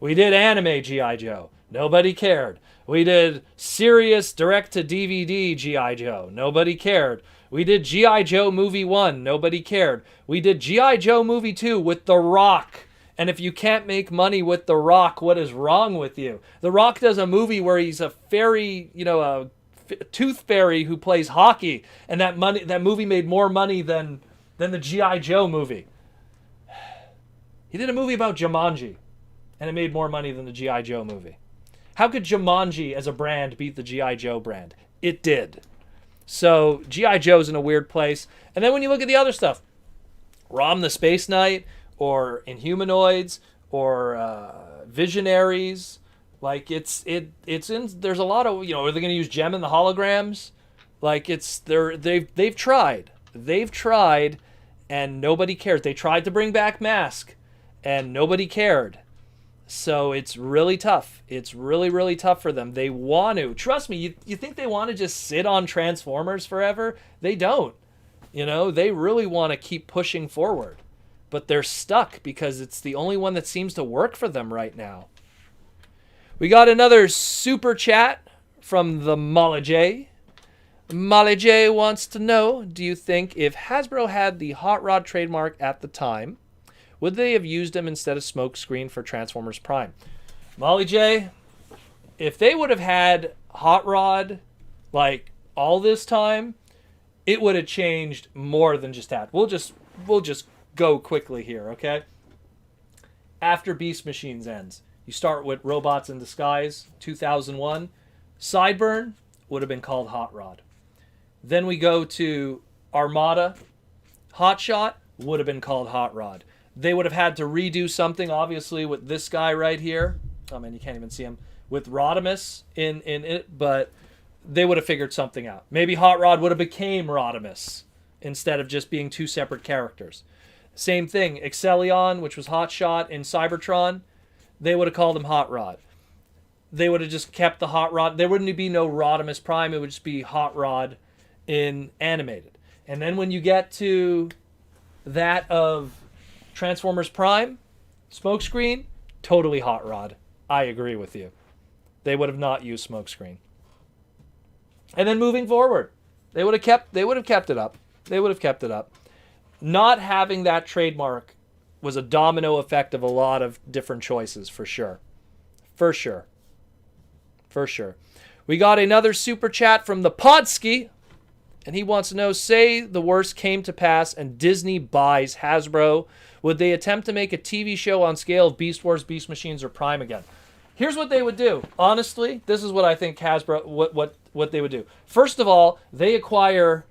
we did anime G.I. Joe. Nobody cared. We did serious direct-to-DVD G.I. Joe. Nobody cared. We did G.I. Joe Movie 1. Nobody cared. We did G.I. Joe Movie 2 with The Rock. And if you can't make money with The Rock, what is wrong with you? The Rock does a movie where he's a fairy, a tooth fairy who plays hockey. And that movie made more money than the G.I. Joe movie. He did a movie about Jumanji. And it made more money than the G.I. Joe movie. How could Jumanji as a brand beat the G.I. Joe brand? It did. So G.I. Joe's in a weird place. And then when you look at the other stuff, Rom the Space Knight, or Inhumanoids or Visionaries. Like it's in. There's a lot of, you know. Are they going to use Gem and the holograms? Like they've tried. They've tried, and nobody cares. They tried to bring back Mask, and nobody cared. So it's really tough. It's really, really tough for them. They want to. Trust me, you think they want to just sit on Transformers forever? They don't. You know, they really want to keep pushing forward. But they're stuck because it's the only one that seems to work for them right now. We got another super chat from the Molly J. Molly J wants to know, do you think if Hasbro had the Hot Rod trademark at the time, would they have used him instead of Smokescreen for Transformers Prime? Molly J, if they would have had Hot Rod like all this time, it would have changed more than just that. We'll just go quickly here, okay? After Beast Machines ends, you start with Robots in Disguise, 2001. Sideburn would have been called Hot Rod. Then we go to Armada. Hotshot would have been called Hot Rod. They would have had to redo something, obviously, with this guy right here. Oh, man, you can't even see him. With Rodimus in it, but they would have figured something out. Maybe Hot Rod would have became Rodimus instead of just being two separate characters. Same thing, Excellion, which was Hotshot in Cybertron, they would have called him Hot Rod. They would have just kept the Hot Rod. There wouldn't be no Rodimus Prime. It would just be Hot Rod in animated. And then when you get to that of Transformers Prime, Smokescreen, totally Hot Rod. I agree with you. They would have not used Smokescreen. And then moving forward, they would have kept it up. They would have kept it up. Not having that trademark was a domino effect of a lot of different choices, for sure. For sure. For sure. We got another super chat from the Podsky, and he wants to know, say the worst came to pass and Disney buys Hasbro, would they attempt to make a TV show on scale of Beast Wars, Beast Machines, or Prime again? Here's what they would do. Honestly, this is what I think Hasbro, what they would do. First of all, they acquire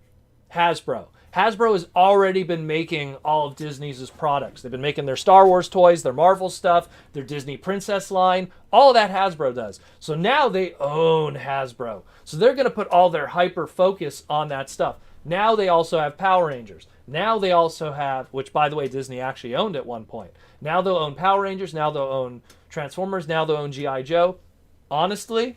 Hasbro. Hasbro has already been making all of Disney's products. They've been making their Star Wars toys, their Marvel stuff, their Disney Princess line. All of that Hasbro does. So now they own Hasbro. So they're going to put all their hyper focus on that stuff. Now they also have Power Rangers. Now they also have, which by the way, Disney actually owned at one point. Now they'll own Power Rangers. Now they'll own Transformers. Now they'll own G.I. Joe. Honestly,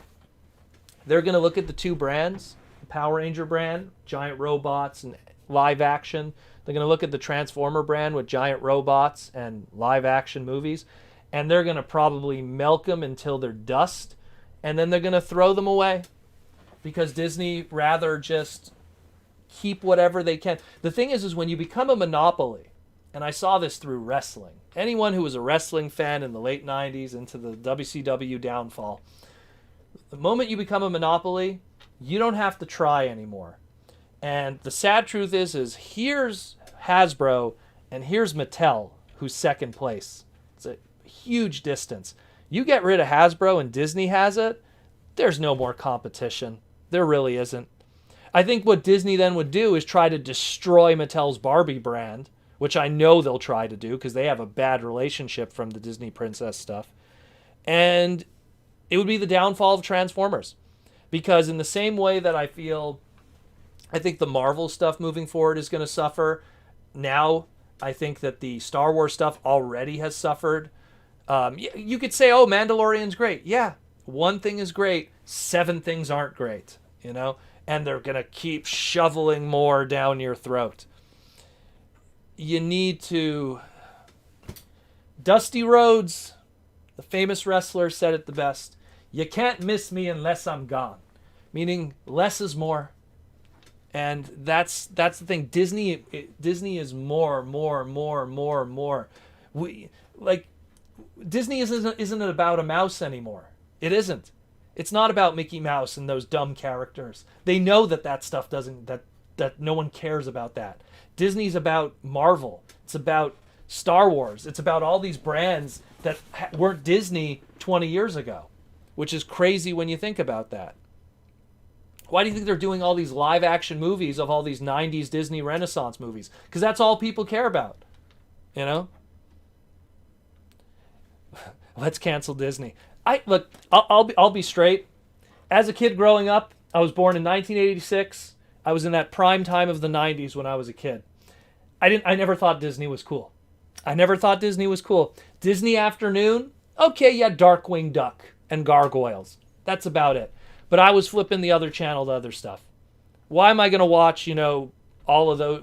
they're going to look at the two brands, the Power Ranger brand, giant robots and live action. They're going to look at the Transformer brand with giant robots and live action movies, and they're going to probably milk them until they're dust, and then they're going to throw them away because Disney rather just keep whatever they can. The thing is when you become a monopoly, and I saw this through wrestling, anyone who was a wrestling fan in the late 90s into the WCW downfall, the moment you become a monopoly, you don't have to try anymore. And the sad truth is here's Hasbro and here's Mattel, who's second place. It's a huge distance. You get rid of Hasbro and Disney has it, there's no more competition. There really isn't. I think what Disney then would do is try to destroy Mattel's Barbie brand, which I know they'll try to do because they have a bad relationship from the Disney Princess stuff. And it would be the downfall of Transformers. Because in the same way that I think the Marvel stuff moving forward is going to suffer. Now, I think that the Star Wars stuff already has suffered. You could say, oh, Mandalorian's great. Yeah, one thing is great. 7 things aren't great, you know? And they're going to keep shoveling more down your throat. You need to... Dusty Rhodes, the famous wrestler, said it the best. You can't miss me unless I'm gone. Meaning, less is more. And that's the thing. Disney is more. Disney isn't about a mouse anymore. It isn't. It's not about Mickey Mouse and those dumb characters. They know that stuff doesn't, that no one cares about that. Disney's about Marvel. It's about Star Wars. It's about all these brands that weren't Disney 20 years ago, which is crazy when you think about that. Why do you think they're doing all these live action movies of all these 90s Disney Renaissance movies? Because that's all people care about, you know? Let's cancel Disney. I'll be straight. As a kid growing up, I was born in 1986. I was in that prime time of the 90s when I was a kid. I never thought Disney was cool. Disney Afternoon, okay, yeah, Darkwing Duck and Gargoyles. That's about it. But I was flipping the other channel to other stuff. Why am I going to watch, all of those,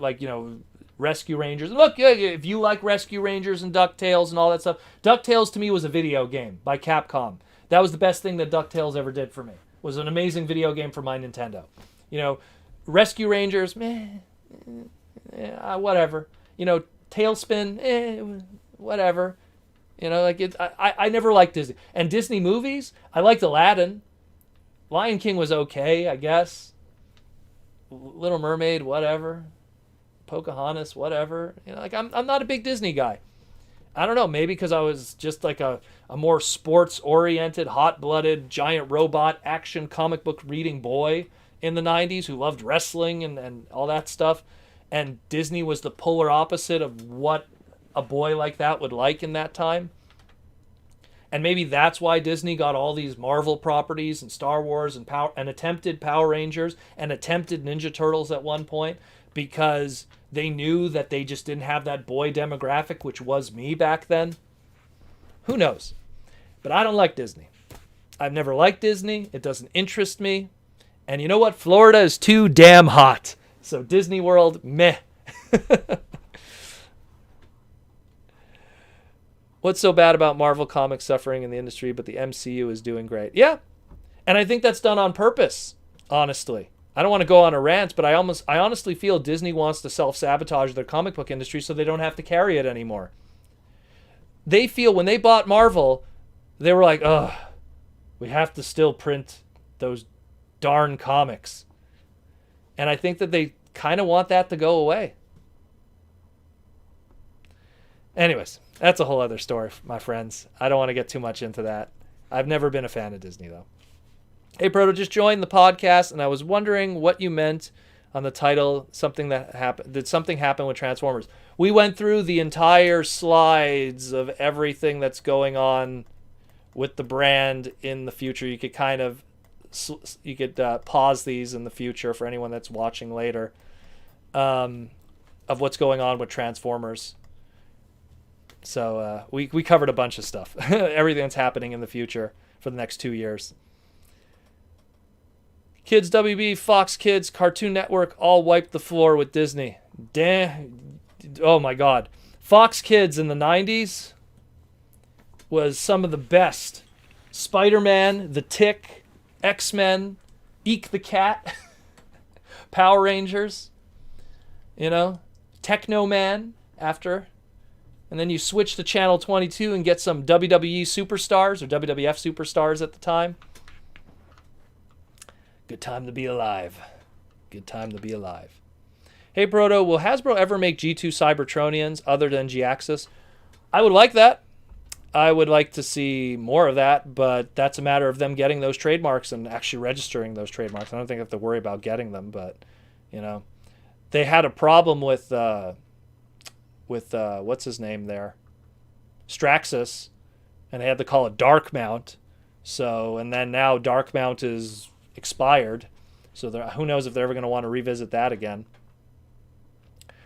Rescue Rangers? Look, if you like Rescue Rangers and DuckTales and all that stuff, DuckTales to me was a video game by Capcom. That was the best thing that DuckTales ever did for me. It was an amazing video game for my Nintendo. Rescue Rangers, whatever. Tailspin, whatever. I never liked Disney. And Disney movies, I liked Aladdin. Lion King was okay, I guess. Little Mermaid, whatever. Pocahontas, whatever. I'm not a big Disney guy. I don't know, maybe because I was just like a more sports-oriented, hot-blooded, giant robot action comic book reading boy in the 90s who loved wrestling and all that stuff. And Disney was the polar opposite of what a boy like that would like in that time. And maybe that's why Disney got all these Marvel properties and Star Wars and attempted Power Rangers and attempted Ninja Turtles at one point, because they knew that they just didn't have that boy demographic, which was me back then. Who knows? But I don't like Disney. I've never liked Disney. It doesn't interest me. And you know what? Florida is too damn hot. So Disney World, meh. What's so bad about Marvel Comics suffering in the industry, but the MCU is doing great? Yeah. And I think that's done on purpose, honestly. I don't want to go on a rant, but I honestly feel Disney wants to self-sabotage their comic book industry so they don't have to carry it anymore. They feel when they bought Marvel, they were like, ugh, we have to still print those darn comics. And I think that they kind of want that to go away. Anyways, that's a whole other story, my friends. I don't want to get too much into that. I've never been a fan of Disney, though. Hey, Proto, just joined the podcast, and I was wondering what you meant on the title, something that happened. Did something happen with Transformers? We went through the entire slides of everything that's going on with the brand in the future. You could pause these in the future for anyone that's watching later, of what's going on with Transformers. So we covered a bunch of stuff. Everything that's happening in the future for the next 2 years. Kids WB, Fox Kids, Cartoon Network all wiped the floor with Disney. Damn. Oh my God. Fox Kids in the 90s was some of the best. Spider-Man, The Tick, X-Men, Eek the Cat, Power Rangers, Techno Man after. And then you switch to Channel 22 and get some WWE superstars or WWF superstars at the time. Good time to be alive. Good time to be alive. Hey, Proto, will Hasbro ever make G2 Cybertronians other than G-Axis? I would like that. I would like to see more of that, but that's a matter of them getting those trademarks and actually registering those trademarks. I don't think I have to worry about getting them, but, they had a problem with what's his name there? Straxus, and they had to call it Dark Mount. So, and then now Dark Mount is expired. So who knows if they're ever going to want to revisit that again.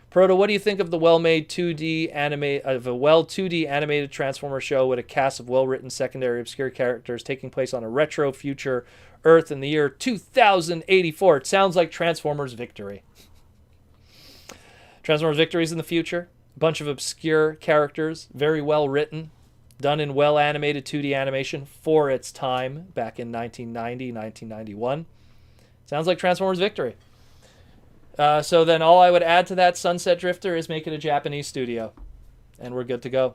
Proto, what do you think of the well-made 2D animated Transformer show with a cast of well-written secondary obscure characters taking place on a retro future Earth in the year 2084? It sounds like Transformers Victory. Transformers Victory is in the future. A bunch of obscure characters, very well written, done in well animated 2D animation for its time back in 1990, 1991. Sounds like Transformers Victory. So then all I would add to that, Sunset Drifter, is make it a Japanese studio. And we're good to go.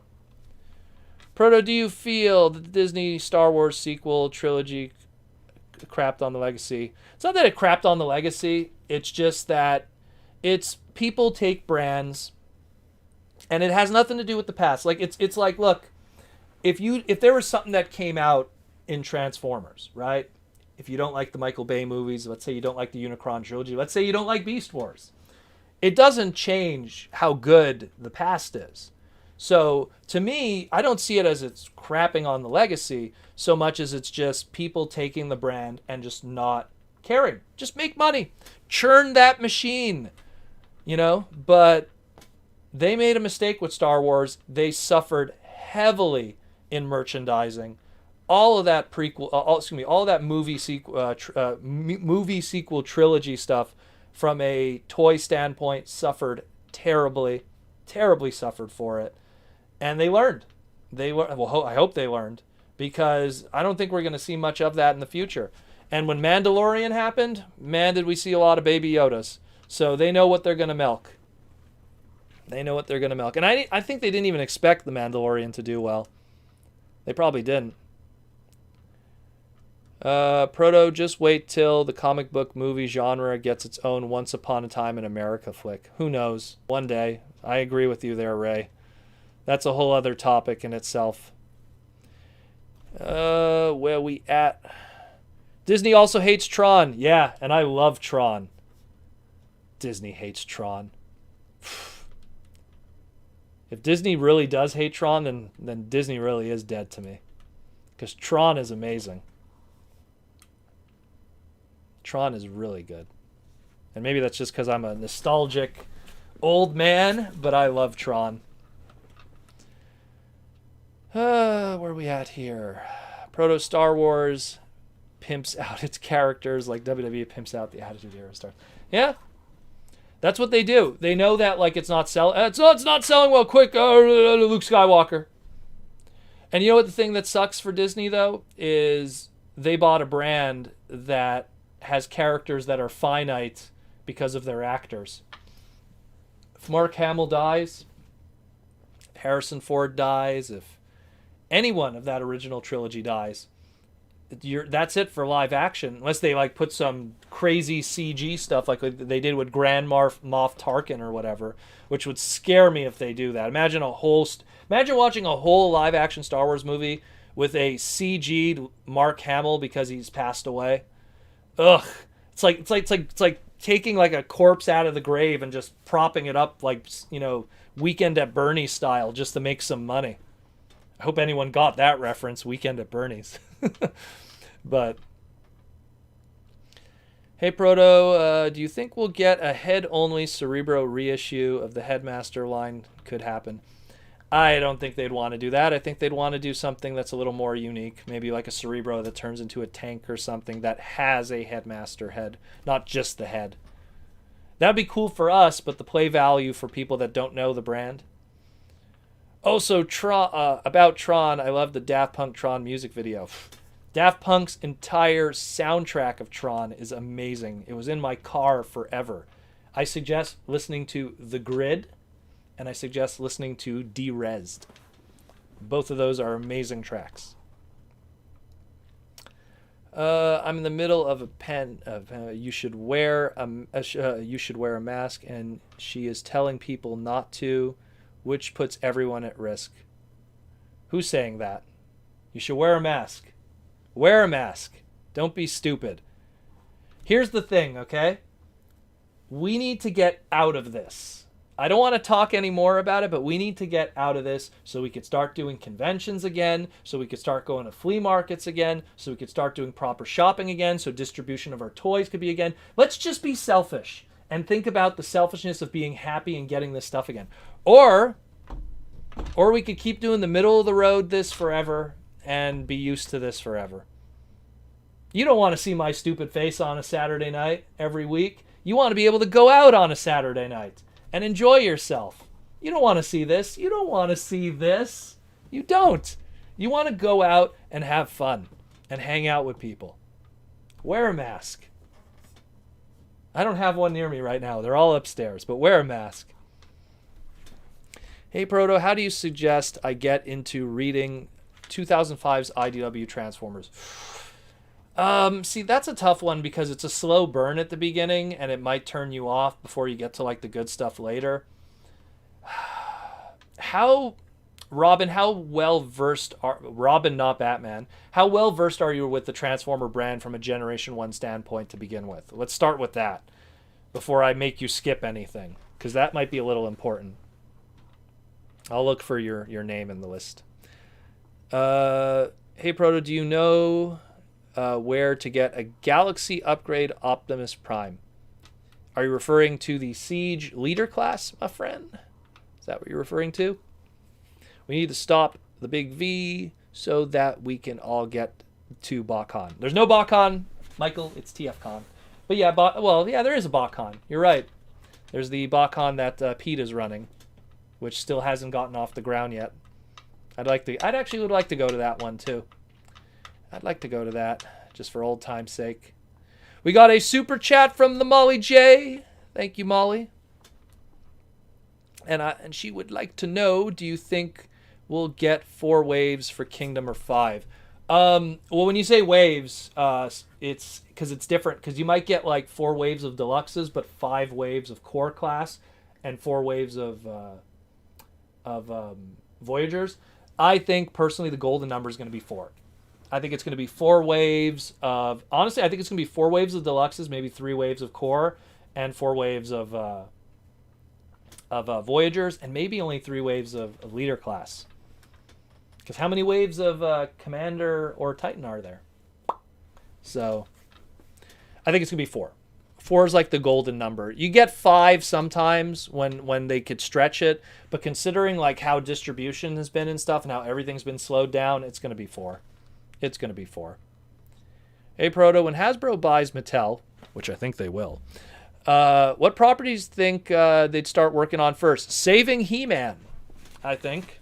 Proto, do you feel that the Disney Star Wars sequel trilogy crapped on the legacy? It's not that it crapped on the legacy. It's just that people take brands, and it has nothing to do with the past. Like it's like, look, if there was something that came out in Transformers, right? If you don't like the Michael Bay movies, let's say you don't like the Unicron trilogy, let's say you don't like Beast Wars, it doesn't change how good the past is. So to me, I don't see it as it's crapping on the legacy so much as it's just people taking the brand and just not caring. Just make money. Churn that machine, you know? But they made a mistake with Star Wars. They suffered heavily in merchandising. All of that prequel, all of that movie sequel trilogy stuff from a toy standpoint suffered terribly, terribly suffered for it. And they learned. I hope they learned, because I don't think we're going to see much of that in the future. And when Mandalorian happened, man, did we see a lot of Baby Yodas. So they know what they're going to milk. They know what they're going to milk. And I think they didn't even expect the Mandalorian to do well. They probably didn't. Proto, just wait till the comic book movie genre gets its own Once Upon a Time in America flick. Who knows? One day. I agree with you there, Ray. That's a whole other topic in itself. Where we at? Disney also hates Tron. Yeah, and I love Tron. Disney hates Tron. If Disney really does hate Tron, then Disney really is dead to me. Because Tron is amazing. Tron is really good. And maybe that's just because I'm a nostalgic old man, but I love Tron. Where are we at here? Proto Star Wars pimps out its characters like WWE pimps out the Attitude Era stars. Yeah. That's what they do. They know that like it's not selling well. Quick, Luke Skywalker. And you know what the thing that sucks for Disney though is they bought a brand that has characters that are finite because of their actors. If Mark Hamill dies, if Harrison Ford dies, if anyone of that original trilogy dies, that's it for live action, unless they like put some crazy CG stuff like they did with Gran Moff Tarkin or whatever, which would scare me if they do that. Imagine watching a whole live action Star Wars movie with a CG'd Mark Hamill because he's passed away. Ugh, it's like taking like a corpse out of the grave and just propping it up like, you know, Weekend at Bernie's style just to make some money. I hope anyone got that reference, Weekend at Bernie's. But hey Proto, do you think we'll get a head-only Cerebro reissue of the Headmaster line? Could happen. I don't think they'd want to do that. I think they'd want to do something that's a little more unique. Maybe like a Cerebro that turns into a tank or something that has a Headmaster head, not just the head. That'd be cool for us, but the play value for people that don't know the brand. Also, about Tron, I love the Daft Punk Tron music video. Daft Punk's entire soundtrack of Tron is amazing. It was in my car forever. I suggest listening to The Grid, and I suggest listening to Derezed. Both of those are amazing tracks. I'm in the middle of a pen of you should wear a mask, and she is telling people not to, which puts everyone at risk. Who's saying that? You should wear a mask. Wear a mask. Don't be stupid. Here's the thing, okay? We need to get out of this. I don't want to talk anymore about it, but we need to get out of this so we could start doing conventions again, so we could start going to flea markets again, so we could start doing proper shopping again, so distribution of our toys could be again. Let's just be selfish and think about the selfishness of being happy and getting this stuff again. Or we could keep doing the middle of the road this forever and be used to this forever. You don't want to see my stupid face on a Saturday night every week. You want to be able to go out on a Saturday night and enjoy yourself. You don't want to see this. You don't want to see this. You don't. You want to go out and have fun and hang out with people. Wear a mask. I don't have one near me right now. They're all upstairs, but wear a mask. Hey Proto, how do you suggest I get into reading 2005's IDW Transformers? See, that's a tough one because it's a slow burn at the beginning and it might turn you off before you get to like the good stuff later. Robin, how well versed are Robin, not Batman? How well versed are you with the Transformer brand from a Generation 1 standpoint to begin with? Let's start with that before I make you skip anything, because that might be a little important. I'll look for your name in the list. Hey, Proto, do you know where to get a Galaxy upgrade Optimus Prime? Are you referring to the Siege Leader class, my friend? Is that what you're referring to? We need to stop the big V so that we can all get to BotCon. There's no BotCon, Michael. It's TFCon. But yeah, there is a BotCon. You're right. There's the BotCon that Pete is running, which still hasn't gotten off the ground yet. I'd actually would like to go to that one too. I'd like to go to that just for old time's sake. We got a super chat from the Molly J. Thank you, Molly. And she would like to know, do you think we'll get 4 waves for Kingdom or 5? Well, when you say waves, it's because it's different. Because you might get like 4 waves of deluxes, but 5 waves of core class and 4 waves of Voyagers. I think personally the golden number is going to be 4. I think it's going to be 4 waves of... Honestly, I think it's going to be 4 waves of deluxes, maybe 3 waves of core, and 4 waves of Voyagers, and maybe only 3 waves of leader class. Because how many waves of Commander or Titan are there? So, I think it's going to be 4. 4 is like the golden number. You get 5 sometimes when they could stretch it, but considering like how distribution has been and stuff and how everything's been slowed down, it's going to be 4. It's going to be 4. Hey, Proto, when Hasbro buys Mattel, which I think they will, what properties think they'd start working on first? Saving He-Man, I think.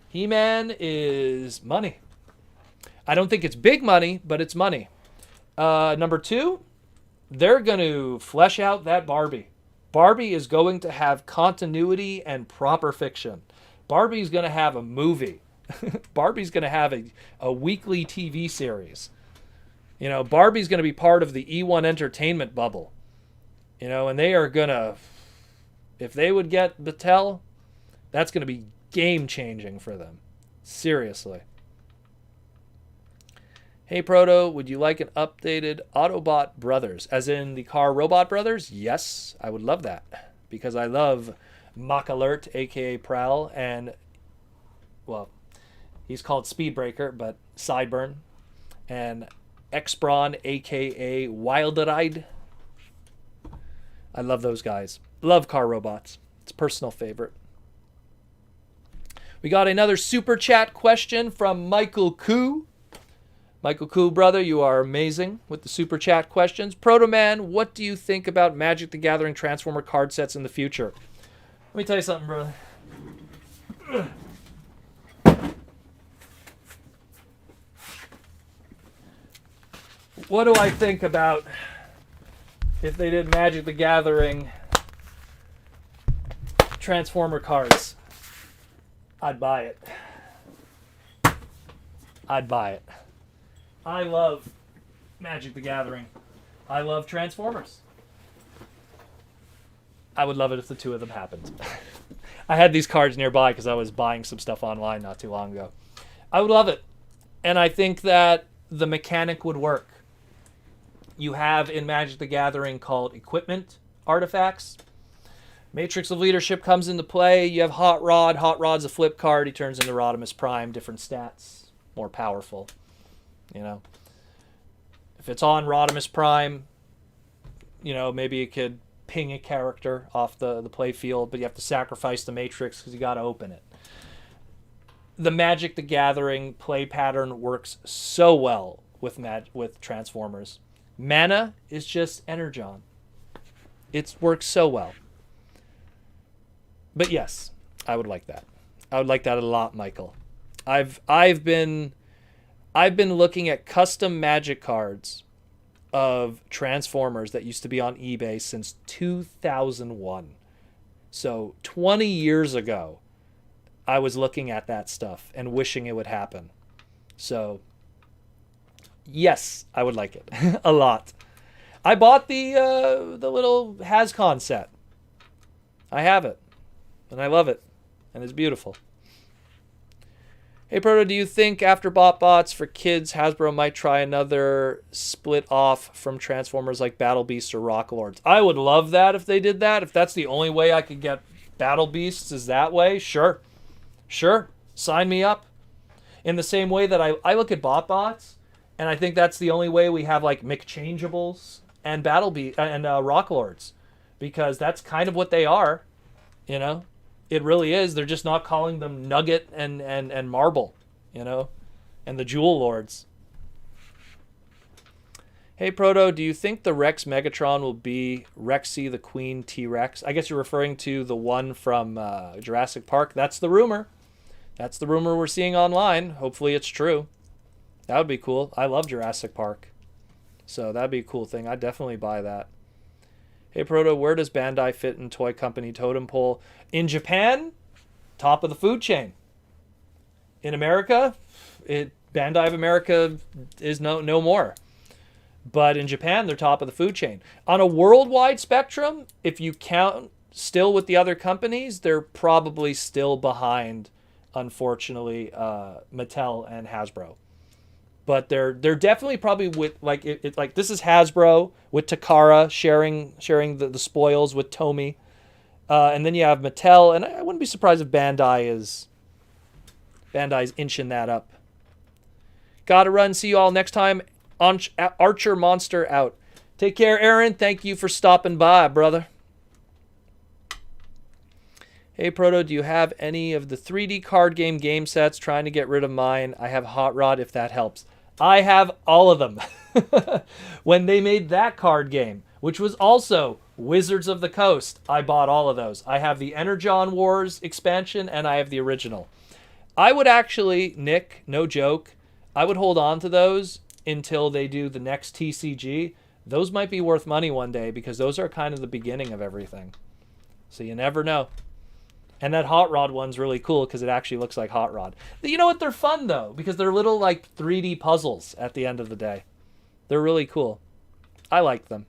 He-Man is money. I don't think it's big money, but it's money. Number 2, they're going to flesh out that Barbie. Barbie is going to have continuity and proper fiction. Barbie's going to have a movie. Barbie's going to have a weekly TV series. You know, Barbie's going to be part of the E1 entertainment bubble. You know, and they are going to, if they would get Mattel, that's going to be game-changing for them. Seriously. Hey, Proto, would you like an updated Autobot Brothers? As in the car Robot Brothers? Yes, I would love that. Because I love Mach Alert, a.k.a. Prowl, and, well, he's called Speedbreaker, but Sideburn, and X-Brawn, a.k.a. Wilderide. I love those guys. Love car robots. It's a personal favorite. We got another super chat question from Michael Koo. Michael Koo, brother, you are amazing with the super chat questions. Proto Man, what do you think about Magic the Gathering Transformer card sets in the future? Let me tell you something, brother. What do I think about if they did Magic the Gathering Transformer cards? I'd buy it. I'd buy it. I love Magic the Gathering. I love Transformers. I would love it if the two of them happened. I had these cards nearby because I was buying some stuff online not too long ago. I would love it. And I think that the mechanic would work. You have in Magic the Gathering called equipment artifacts. Matrix of Leadership comes into play. You have Hot Rod. Hot Rod's a flip card. He turns into Rodimus Prime. Different stats. More powerful. You know. If it's on Rodimus Prime, you know, maybe it could ping a character off the play field, but you have to sacrifice the Matrix because you got to open it. The Magic the Gathering play pattern works so well with Transformers. Mana is just Energon. It works so well. But yes, I would like that. I would like that a lot, Michael. I've been looking at custom Magic cards of Transformers that used to be on eBay since 2001. So 20 years ago, I was looking at that stuff and wishing it would happen. So yes, I would like it a lot. I bought the little HasCon set. I have it, and I love it, and it's beautiful. Hey, Proto, do you think after BotBots for kids, Hasbro might try another split off from Transformers like Battle Beasts or Rock Lords? I would love that if they did that. If that's the only way I could get Battle Beasts is that way, sure. Sure. Sign me up. In the same way that I look at BotBots, and I think that's the only way we have like McChangeables and Rock Lords, because that's kind of what they are, you know. It really is. They're just not calling them Nugget and Marble, you know, and the Jewel Lords. Hey Proto, do you think the Rex Megatron will be Rexy the Queen T-Rex? I guess you're referring to the one from Jurassic Park. That's the rumor. That's the rumor we're seeing online. Hopefully it's true. That would be cool. I love Jurassic Park. So that'd be a cool thing. I'd definitely buy that. Hey Proto, where does Bandai fit in toy company totem pole? In Japan, top of the food chain. In America, Bandai of America is no more. But in Japan, they're top of the food chain. On a worldwide spectrum, if you count still with the other companies, they're probably still behind, unfortunately, Mattel and Hasbro. But they're definitely probably with like this is Hasbro with Takara sharing the spoils with Tomy, and then you have Mattel, and I wouldn't be surprised if Bandai's inching that up. Gotta run. See you all next time. Archer Monster out. Take care, Aaron. Thank you for stopping by, brother. Hey, Proto, do you have any of the 3D card game sets? Trying to get rid of mine. I have Hot Rod, if that helps. I have all of them. When they made that card game, which was also Wizards of the Coast, I bought all of those. I have the Energon Wars expansion, and I have the original. I would actually, Nick, no joke, I would hold on to those until they do the next TCG. Those might be worth money one day, because those are kind of the beginning of everything. So you never know. And that Hot Rod one's really cool because it actually looks like Hot Rod. You know what? They're fun, though, because they're little, like, 3D puzzles at the end of the day. They're really cool. I like them.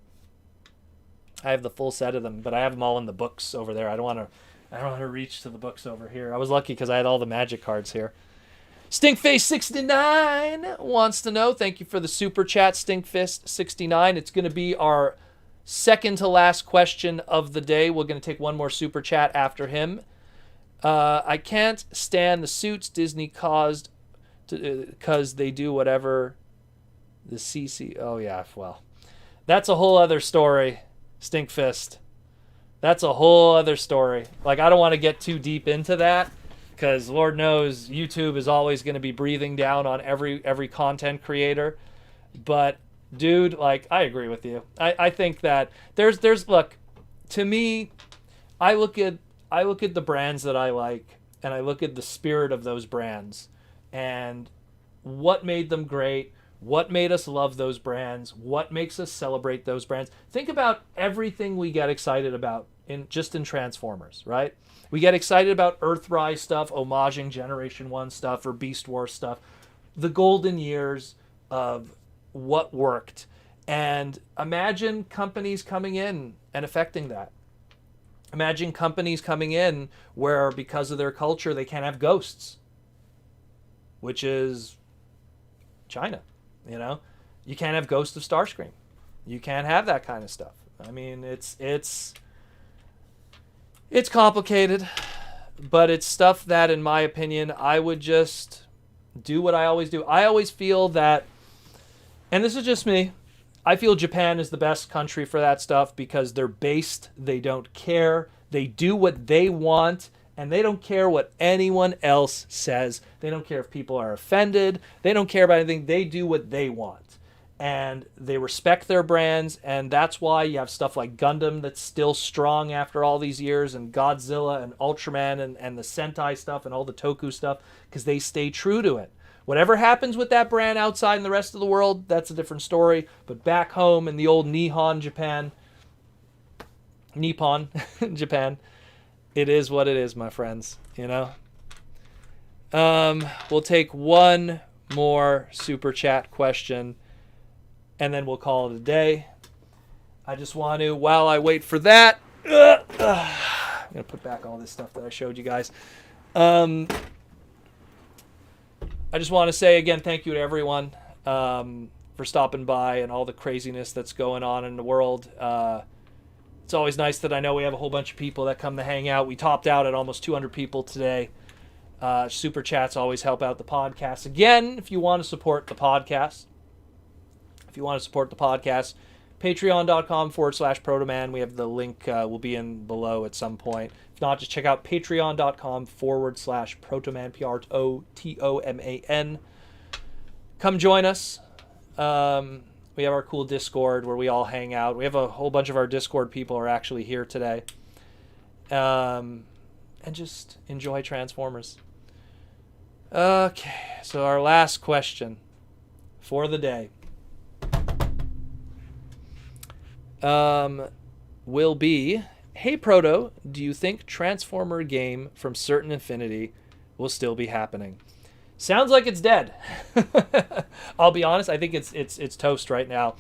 I have the full set of them, but I have them all in the books over there. I don't want to reach to the books over here. I was lucky because I had all the Magic cards here. Stinkface69 wants to know. Thank you for the super chat, Stinkfist69. It's going to be our second to last question of the day. We're going to take one more super chat after him. I can't stand the suits Disney caused because they do whatever the CC. Oh, yeah, well, that's a whole other story, Stinkfist. That's a whole other story. Like, I don't want to get too deep into that, because Lord knows YouTube is always going to be breathing down on every content creator. But dude, like, I agree with you. I think that there's look, to me, I look at the brands that I like, and I look at the spirit of those brands and what made them great, what made us love those brands, what makes us celebrate those brands. Think about everything we get excited about in Transformers, right? We get excited about Earthrise stuff, homaging Generation 1 stuff or Beast Wars stuff, the golden years of what worked. And imagine companies coming in and affecting that. Imagine companies coming in where, because of their culture, they can't have ghosts, which is China. You know, you can't have Ghost of Starscream. You can't have that kind of stuff. I mean, it's complicated, but it's stuff that, in my opinion, I would just do what I always do. I always feel that, and this is just me, I feel Japan is the best country for that stuff because they're based, they don't care, they do what they want, and they don't care what anyone else says. They don't care if people are offended. They don't care about anything. They do what they want. And they respect their brands, and that's why you have stuff like Gundam that's still strong after all these years, and Godzilla and Ultraman and the Sentai stuff and all the Toku stuff, because they stay true to it. Whatever happens with that brand outside in the rest of the world, that's a different story. But back home in the old Nippon Japan, it is what it is, my friends, you know? We'll take one more super chat question, and then we'll call it a day. I just want to, while I wait for that, I'm going to put back all this stuff that I showed you guys. I just want to say again, thank you to everyone for stopping by and all the craziness that's going on in the world. It's always nice that I know we have a whole bunch of people that come to hang out. We topped out at almost 200 people today. Super chats always help out the podcast. Again, if you want to support the podcast, patreon.com/protoman. We have the link, will be in below at some point. If not, just check out patreon.com/protoman, PROTOMAN. Come join us. We have our cool Discord where we all hang out. We have a whole bunch of our Discord people are actually here today. And just enjoy Transformers. Okay, so our last question for the day will be, hey Proto, do you think Transformer game from Certain Infinity will still be happening? Sounds like it's dead. I'll be honest, I think it's toast right now.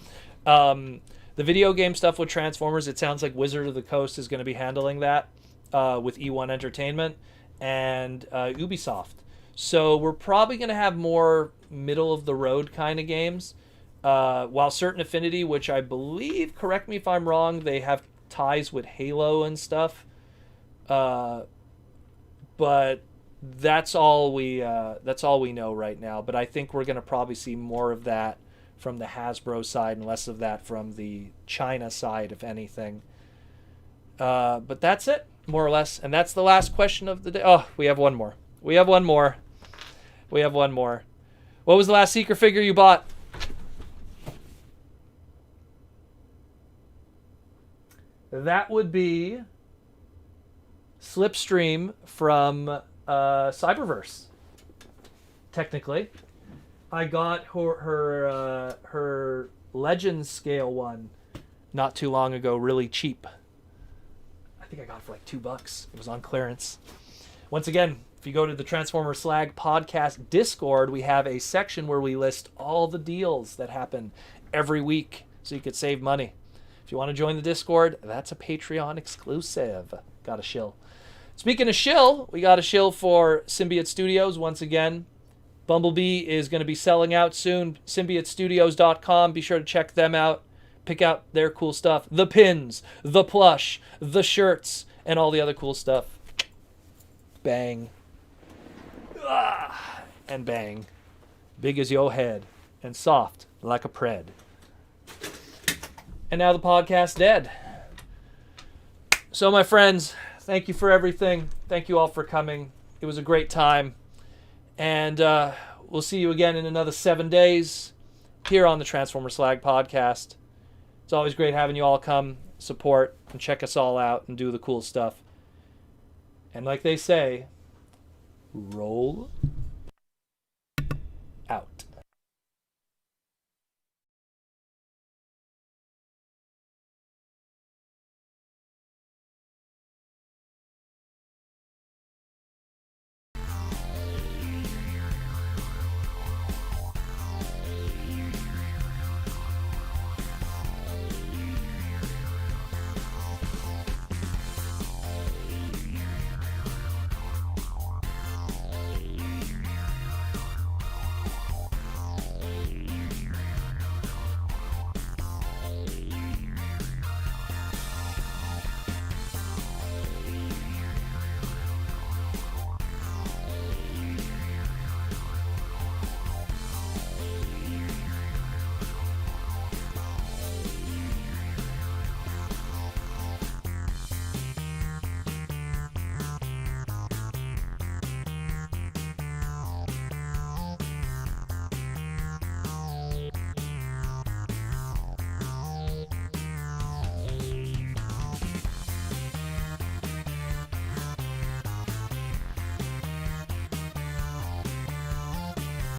The video game stuff with Transformers, it sounds like Wizard of the Coast is going to be handling that with E1 Entertainment and Ubisoft. So we're probably going to have more middle-of-the-road kind of games. While Certain Affinity, which I believe, correct me if I'm wrong, they have ties with Halo and stuff. But that's all we know right now. But I think we're going to probably see more of that from the Hasbro side and less of that from the China side, if anything. But that's it, more or less. And that's the last question of the day. Oh, we have one more. What was the last Seeker figure you bought? That would be Slipstream from Cyberverse. Technically, I got her Legends scale one not too long ago, really cheap. I think I got it for like $2. It was on clearance. Once again, if you go to the Transformers Slag podcast Discord, we have a section where we list all the deals that happen every week so you could save money. If you want to join the Discord, that's a Patreon exclusive. Got a shill. Speaking of shill, we got a shill for Symbiote Studios once again. Bumblebee is going to be selling out soon. SymbioteStudios.com. Be sure to check them out. Pick out their cool stuff. The pins, the plush, the shirts, and all the other cool stuff. Bang. And bang. Big as your head. And soft like a pred. And now the podcast's dead. So my friends, thank you for everything. Thank you all for coming. It was a great time. And we'll see you again in another 7 days here on the Transformers Slag podcast. It's always great having you all come, support, and check us all out and do the cool stuff. And like they say, roll out.